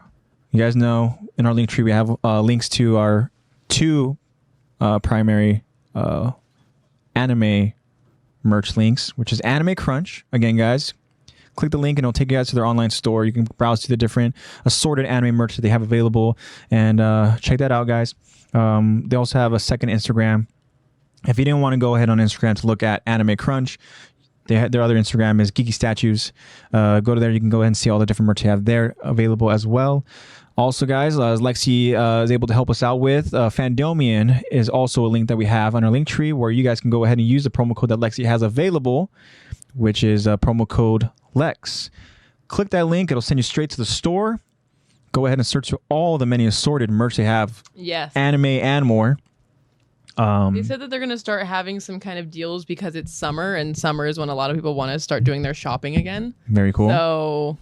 You guys know in our link tree we have links to our 2 primary anime merch links, which is AnimeCrunch. Again, guys, click the link and it'll take you guys to their online store. You can browse to the different assorted anime merch that they have available, and check that out, guys. They also have a second Instagram. If you didn't want to go ahead on Instagram to look at AnimeCrunch, their other Instagram is Geeky Statues. Go to there. You can go ahead and see all the different merch they have there available as well. Also, guys, as Lexi is able to help us out with, Fandomion is also a link that we have on our link tree where you guys can go ahead and use the promo code that Lexi has available, which is promo code LEX. Click that link. It'll send you straight to the store. Go ahead and search for all the many assorted merch they have. Yes. Anime and more. They said that they're going to start having some kind of deals because it's summer, and summer is when a lot of people want to start doing their shopping again. Very cool. So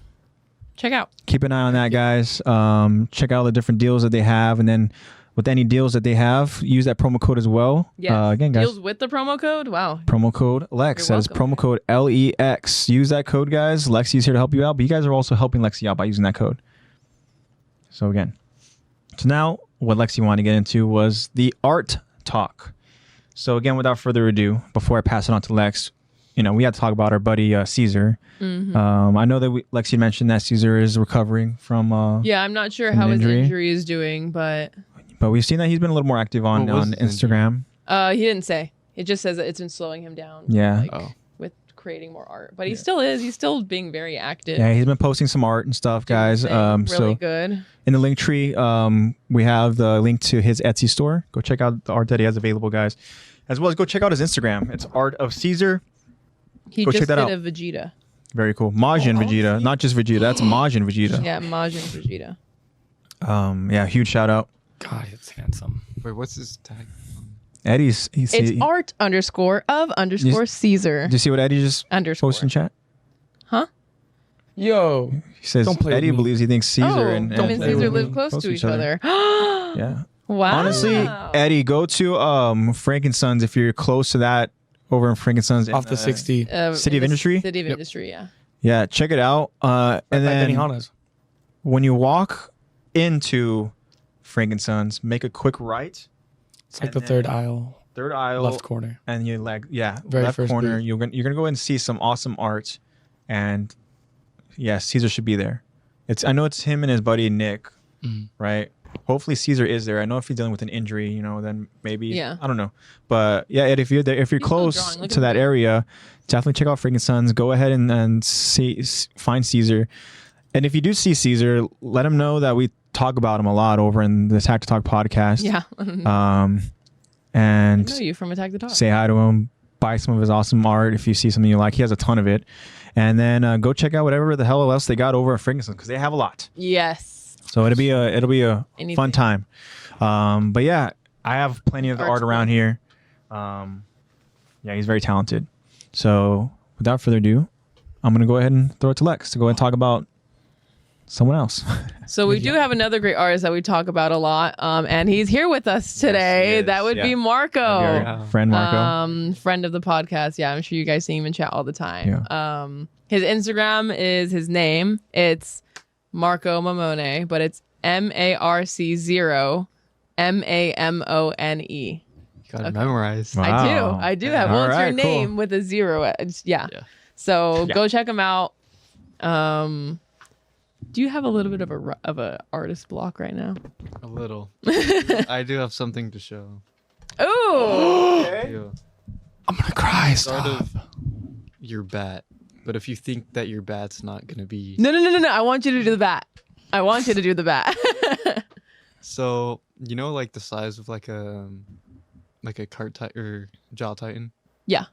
check out. Keep an eye on that, guys. Check out the different deals that they have, and then with any deals that they have, use that promo code as well. Yeah. Again, guys. Deals with the promo code? Wow. Promo code LEX. You're That is welcome. promo code LEX. Use that code, guys. Lexi's here to help you out, but you guys are also helping Lexi out by using that code. So again, so now what Lexi wanted to get into was the art talk. So again, without further ado, before I pass it on to Lex, we had to talk about our buddy Caesar. Mm-hmm. I know that Lexi mentioned that Caesar is recovering from. Yeah, I'm not sure from how an his injury. injury is doing, but We've seen that he's been a little more active on What was his Instagram. he didn't say. It just says that it's been slowing him down. Yeah. With creating more art, but he still is. He's still being very active. Yeah, he's been posting some art and stuff, guys. Really So good. in the link tree, we have the link to his Etsy store. Go check out the art that he has available, guys. As well as go check out his Instagram. It's ArtofCesar. He Go just check that did out. a Vegeta. Very cool. Majin Vegeta, not just Vegeta. That's Majin Vegeta. Yeah, Majin Vegeta. Yeah, huge shout out. God, it's handsome. Wait, what's his tag? Eddie's. It's art_of_Caesar. Do you see what Eddie just Underscore. posted in chat? Huh? Yo. He says Don't play Eddie with me. believes he thinks Caesar Oh, and him and Caesar Eddie live close to each other. Yeah. Wow. Honestly, Eddie, go to Frank and Sons if you're close to that over in Frank and Sons. Off the 60. City of Industry? City of Yep. Industry, yeah. Yeah, check it out. And By then Benihana's. when you walk into Frank and Sons, make a quick right. It's like And the then third aisle, Third aisle. left corner. And you Very left first corner. booth. You're gonna go and see some awesome art, and Caesar should be there. I know it's him and his buddy Nick, right? Hopefully Caesar is there. I know if he's dealing with an injury, then maybe. Yeah. I don't know, but yeah, Ed, if you're there, if you're He's still close drawing. Look to at that him. area, definitely check out Frank and Sons. Go ahead and find Caesar, and if you do see Caesar, let him know that we talk about him a lot over in the Attack to Talk podcast. Yeah. And I know you from Attack the Talk. say hi to him, buy some of his awesome art if you see something you like. He has a ton of it. And then go check out whatever the hell else they got over at Frankenstein because they have a lot. Yes. So it'll be a Anything. fun time. But yeah, I have plenty of the Art's art around here. Yeah, he's very talented. So without further ado, I'm gonna go ahead and throw it to Lex to go ahead and talk about someone else. So we do have another great artist that we talk about a lot, and he's here with us today. is. That would Yeah. be Marco. Our friend Marco. Friend of the podcast. Yeah, I'm sure you guys see him in chat all the time. Yeah. His Instagram is his name. It's Marco Mamone, but it's MARC0 MAMONE. You got it memorized. Wow. I do have. Well, All it's your right, cool. name with a zero. Yeah. Yeah. So Yeah. go check him out. Do you have a little bit of a artist block right now? A little. I do have something to show. Ooh. Yeah. I'm going to cry. Sort Stop. of your bat. But if you think that your bat's not going to be... No. I want you to do the bat. I want you to do the bat. So, like the size of like like a or jaw titan. Yeah.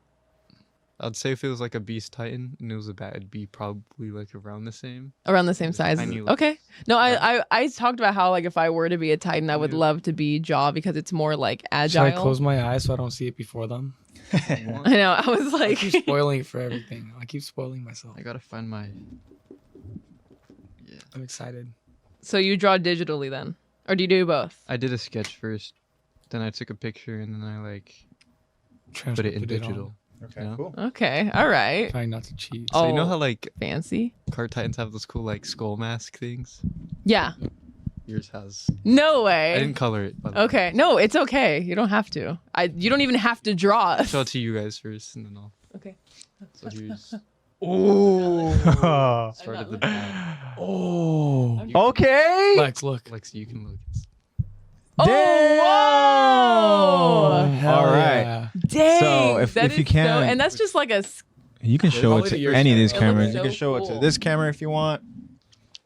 I'd say if it was like a beast titan and it was a bat, it'd be probably like around the same. Around the same Just size. tiny little- Okay. No, I talked about how like if I were to be a Titan, I would love to be Jaw because it's more like Should I agile. close my eyes so I don't see it before them? I know. I was I like, keep spoiling it for everything. I keep spoiling myself. I gotta find my. Yeah. I'm excited. so you draw digitally then, or do you do both? I did a sketch first, then I took a picture and then I like put it in Transcribed digital. on. Okay, Yeah. cool. Okay. All right. Trying not to cheat. So you know Oh. how like Fancy. card titans have those cool like skull mask things? Yeah. Yours has. No I way. didn't color it. By the way. Okay. No, it's okay. You don't have to. You don't even have to draw I'll us. show it to you guys first, and then I'll. Okay. So here's Ooh. start at the back. Oh. Okay. Lex, look. Lexi, you can look. Oh, whoa! Hell All right. yeah. Dang. So, if that you is can- and that's just like a. You can show Probably it to to your any of these camera. It looks cameras. You so can show it to cool. this camera if you want.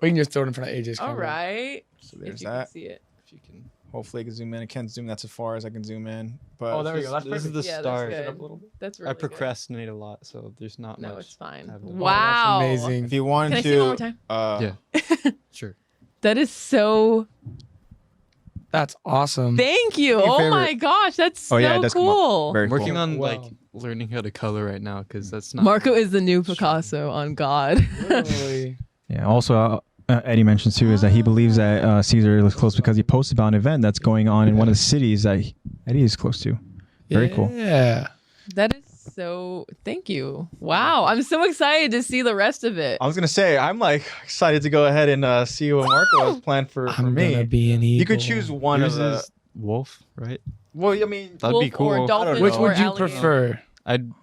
We can just throw it in front of AJ's camera. All right. So If there's you that. can see it. If you can. Hopefully I can zoom in. I can't zoom. That's as far as I can zoom in. But Oh, there we go. That's This is perfect. the Yeah, start. that's Up a good. little bit. That's really I good. procrastinate a lot, so there's not No, much. it's fine. I have to do. Wow. Oh, that's amazing. if you wanted Can I to, see it one more time? Sure. That is so. That's awesome. Thank you. Your Oh favorite- my gosh, that's so Oh, yeah, it does come up. cool. Very I'm working cool. on Wow. like learning how to color right now because that's not. Marco is the new Picasso on God. Literally. Yeah. Also, Eddie mentions too is that he believes that Caesar is close because he posted about an event that's going on in one of the cities that Eddie is close to. Very cool. Yeah. That is so. Thank you. Wow, I'm so excited to see the rest of it. I was gonna say I'm like excited to go ahead and see what Marco has planned for I'm me. gonna be an eagle. You could choose one Yours of the. is wolf, right? Well, I mean, That'd be Wolf or cool. dolphin Which know. or would you alligator. prefer?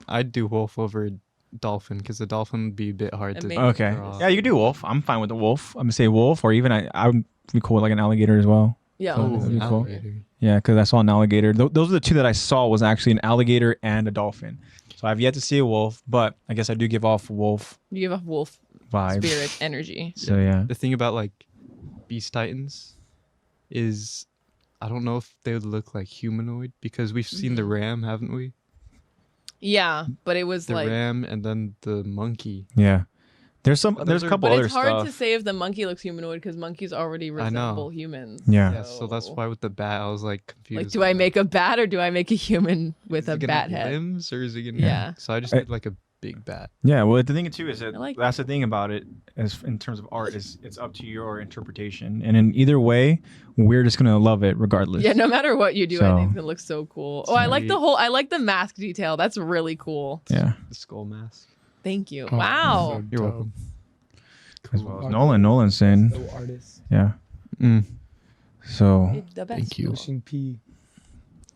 I'd do wolf over dolphin because the dolphin would be a bit hard to. Amazing. okay. draw. Yeah, you could do wolf. I'm fine with the wolf. I'm gonna say wolf, or even I would be cool with like an alligator as well. Yeah. Oh, honestly. that'd be cool. alligator. Yeah, because I saw an alligator. Those are the two that I saw was actually an alligator and a dolphin. So I've yet to see a wolf, but I guess I do give off wolf You give off wolf vibes. spirit energy. So yeah. The thing about like beast titans is I don't know if they would look like humanoid because we've seen the ram, haven't we? Yeah, but it was The like. ram and then the monkey. Yeah. There's But a those are- couple But other it's hard stuff. to say if the monkey looks humanoid because monkeys already I know. resemble humans. Yeah. Yeah, so that's why with the bat I was like confused. Like, do I make a bat or do I make a human with Is a it gonna bat have head? limbs or is it gonna? Yeah. So I just I- did like a big bat. Yeah, well, the thing too is that I like that's the thing about it, as in terms of art, is it's up to your interpretation, and in either way, we're just gonna love it regardless. Yeah, no matter what you do, I So- think it's gonna look so cool. Oh, I like the Sweet. I like the mask detail. That's really cool. Yeah. The skull mask. Thank you. Oh, Wow. so You're dope. welcome. As well as Nolan's saying. So artist. Yeah. Mm. So The best. Thank you. Pushing P.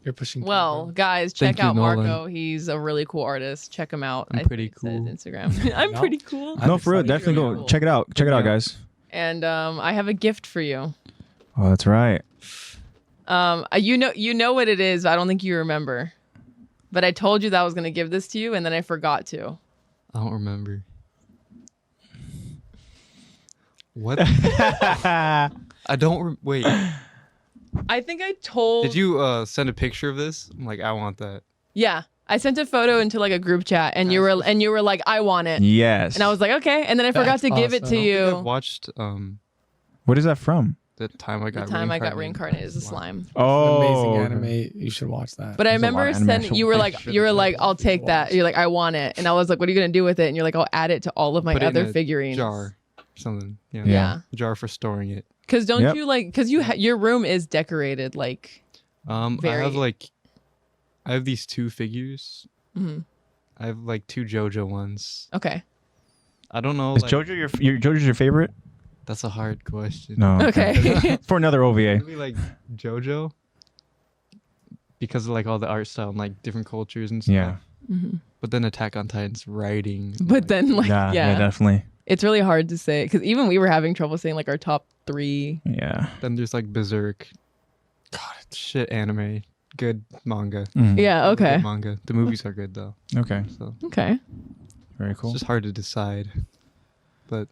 You're pushing P. Well, bro. guys, check Thank you, out Marco. Nolan. He's a really cool artist. Check him out. I'm I pretty think it says cool. Instagram. I'm No. pretty cool. I'm no, for real, excited. definitely Really go cool. check it out. Check it out, Yeah. guys. And I have a gift for you. Oh, that's right. You know what it is. I don't think you remember. But I told you that I was gonna give this to you, and then I forgot to. I don't remember. What? yeah, I don't. Wait. I think I told. Did you send a picture of this? I'm like, I want that. Yeah, I sent a photo into like a group chat, and you were like, I want it, yes. and I was like, okay, and then I forgot That's to give it awesome. to I I think I've you. watched What is that from? the time I The got time I got reincarnated as a slime. Oh, Amazing anime. You should watch that. But I There's a lot remember of anime sending. You were like, I'll take that. You're like, I want it, and I was like, what are you gonna do with it? And you're like, I'll add it to all of my Put it in other a figurines. jar, something. Yeah. Yeah. Jar for storing it. Because don't Yep. you like? Because your room is decorated like. I Very- have these two figures. Mhm. I have like two JoJo ones. Okay. I don't know. Is like, JoJo your JoJo's your favorite? That's a hard question. No. Okay. For another OVA. Maybe like JoJo because of like all the art style and like different cultures and stuff. Yeah. Mhm. But then Attack on Titan's writing. But then like Yeah, yeah, definitely. it's really hard to say because even we were having trouble saying like our top 3. Yeah. Then there's like Berserk. God, shit anime. Good manga. Mhm. Yeah. Okay. Good manga. The movies are good though. Okay. So Okay. Very it's cool. just hard to decide. But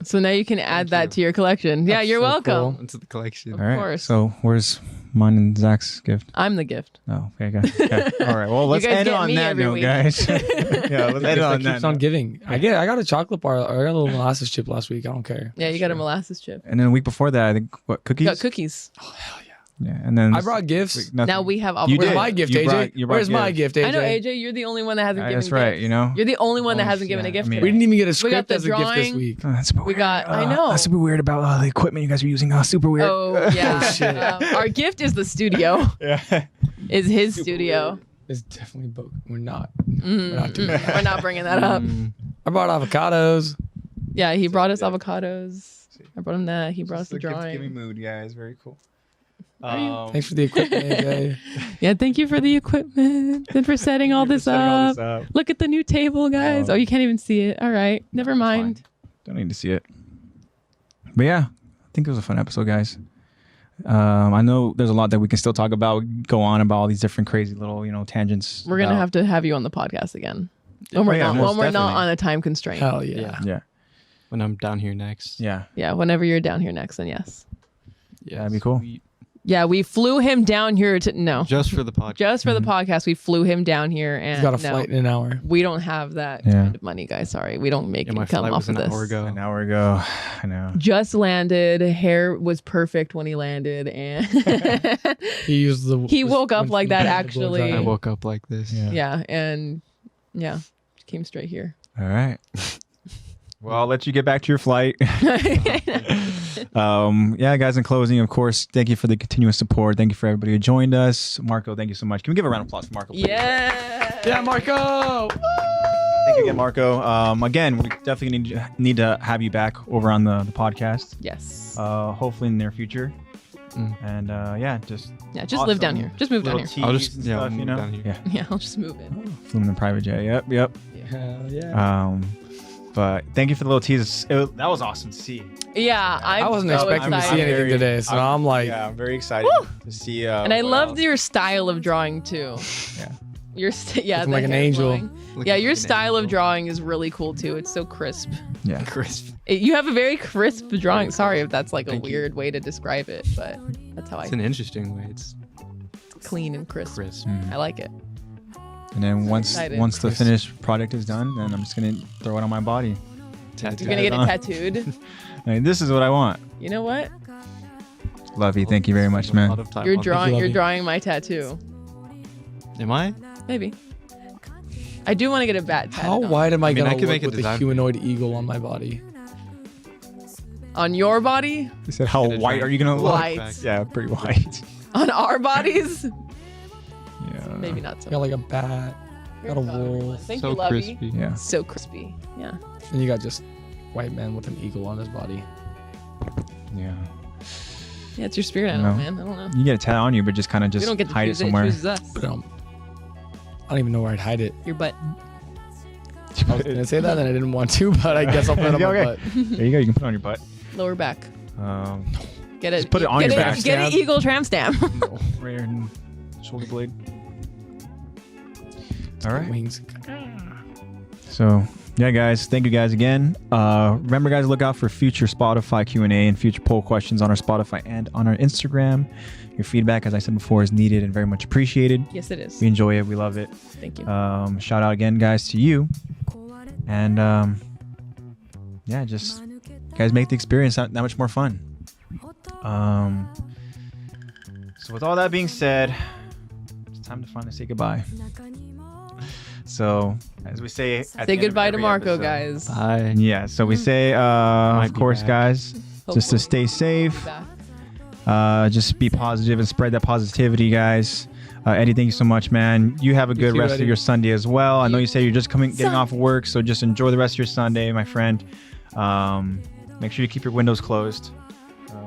So now you can add Thank that you. to your collection. Yeah, That's you're so welcome. cool. into the collection. Of All right. course. So where's mine and Zach's gift? I'm the gift. Oh, okay. Okay. All right. Well, let's guys end it get on me that every note, week. guys. Yeah, let's end it on that keeps on note. giving. I got a chocolate bar. I got a little molasses chip last week. I don't care. Yeah, you got a molasses chip. And then a week before that, I think what cookies? You got cookies. Oh hell yeah! Yeah, and then I brought gifts. nothing. Now we have You avocado. Where's did. my gift, You AJ? brought Where's my gifts. gift, AJ? I know, AJ, you're the only one that hasn't given That's right. gifts. You know. You're the only one that Oh, hasn't given yeah, a gift I mean- today. We didn't even get a We script got the as a gift this drawing. week. Oh, that's super We weird. got- I know. That's super weird about the equipment you guys are using. Super weird. Oh yeah. shit. Our gift is the studio. Yeah. Is his studio. It's definitely both. We're not. Mm, We're not doing that. We're not bringing that up. I brought avocados. Yeah, he brought us avocados. I brought him that. He brought us the Giving drawing. mood, guys. Very cool. Thanks for the equipment, AJ. Yeah, thank you for the equipment and for setting all this up. Look at the new table, guys. Oh. Oh, you can't even see it. All right, never mind. Don't need to see it. But yeah, I think it was a fun episode, guys. I know there's a lot that we can still talk about, go on about all these different crazy little, tangents. We're gonna about- have you on the podcast again when we're yeah, not most when we're not definitely. on a time constraint. Hell yeah. Yeah, When I'm down here next. yeah. Yeah, whenever you're down here next, then yes. Yeah, That'd be cool. Yeah, we flew him down here to Just for the podcast. just for the podcast. We flew him down here, and He's got a no, flight in an hour. we don't have that Yeah. kind of money, guys. Sorry, we don't make Yeah, my income flight off was of an this. hour ago. An hour ago. I know. Just landed. Hair was perfect when he landed, and He used the. He woke up went like from that, the actually. I woke up like this. Yeah. yeah, and yeah, came straight here. All right. Well, I'll let you get back to your flight. Yeah, guys, in closing, of course, thank you for the continuous support. Thank you for everybody who joined us. Marco, thank you so much. Can we give a round of applause for Marco? please? Yeah. Yeah, Marco. Thank you again, Marco. Again, we definitely need to have you back over on the podcast. Yes. Hopefully in the near future. Mm. And yeah, just Live down here. Just move down little here. I'll teas just and yeah, stuff, move down here. Yeah. Yeah, I'll just move in. Flew in the private jet. Yep. Hell yeah. But thank you for the little teas. That was awesome to see. Yeah, I wasn't so expecting to see excited. anything today, so I'm like, yeah, I'm very excited to see. And I what loved else. your style of drawing too. Yeah. Your yeah, Looking the like an hair angel. flowing. Looking Yeah, like your an style of angel. drawing is really cool too. It's so crisp. Yeah. Crisp. You have a very crisp drawing. Sorry if that's like a Thank you. weird way to describe it, but that's how It's an interesting way. It's clean and crisp. crisp. Mm. I like it. And then once Excited. the finished product is done, then I'm just gonna throw it on my body. Tattoo. You're gonna get it on. tattooed. I mean, this is what I want. You know what? Lovey, thank you very much, A lot man. of time You're on this. drawing. You're Lovey. drawing my tattoo. Am I? Maybe. I do want to get a bat tatted how on. white am I, I mean, gonna I can look make a with the design. humanoid eagle on my body? On your body? He said, "How Get a white giant are you gonna look?" White. Yeah, pretty white. On our bodies? Yeah. Maybe not I so. got like a bat. You're got a probably wolf. right. Thank So you, Lovey. crispy. Yeah. So crispy. Yeah. And you got just white man with an eagle on his body. Yeah. Yeah, it's your spirit I know. animal, man. I don't know. You get a tat on you, but just kind of We just don't get to hide it choose somewhere. It chooses us. But I don't even know where I'd hide it. Your butt. I was gonna say that and I didn't want to, but I guess I'll put it on Yeah, my okay. butt. There you go. You can put it on your butt. Lower back. Get it. Just put it on get your it, back. Get an eagle tramp stamp. right here in shoulder blade. All right. Wings. So yeah, guys, thank you guys again. Remember, guys, look out for future Spotify Q&A and future poll questions on our Spotify and on our Instagram. Your feedback, as I said before, is needed and very much appreciated. Yes, it is. We enjoy it. We love it. Thank you. Shout out again, guys, to you. And yeah, just guys make the experience that much more fun. So with all that being said, it's time to finally say goodbye. So as we say, at the Say end of goodbye to every Marco, episode- guys. Bye. Yeah. So we say, of be course, back. guys, just to Hopefully. stay safe. Back. Just be positive and spread that positivity, guys. Eddie, thank you so much, man. You have a good too, rest Eddie. of your Sunday as well. I know you say you're just getting Sun- off of work, so just enjoy the rest of your Sunday, my friend. Make sure you keep your windows closed.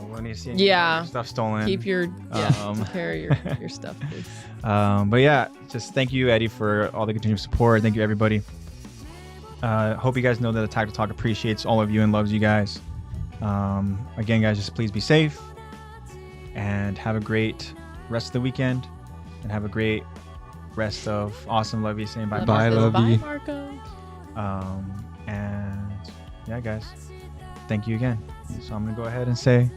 When you see any Yeah. stuff stolen. Keep your take care of your stuff, please. But yeah, just thank you, Eddie, for all the continued support. Thank you, everybody. Hope you guys know that Attack to Talk appreciates all of you and loves you guys. Again, guys, just please be safe and have a great rest of the weekend and have a great rest of awesome love you saying bye Bye, Says love bye, you. Marco. and yeah, guys, thank you again. So I'm gonna go ahead and say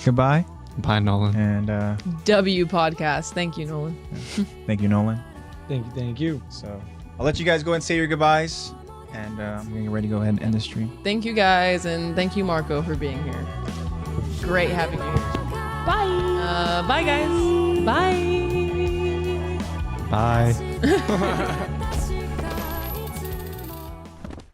goodbye Bye, Nolan. And W podcast. Thank you, Nolan. thank you, Nolan. Thank you. So I'll let you guys go and say your goodbyes. And I'm going to get ready to go ahead and end the stream. Thank you guys, and thank you, Marco, for being here. Great having you here. Bye. Bye, guys. Bye. Bye.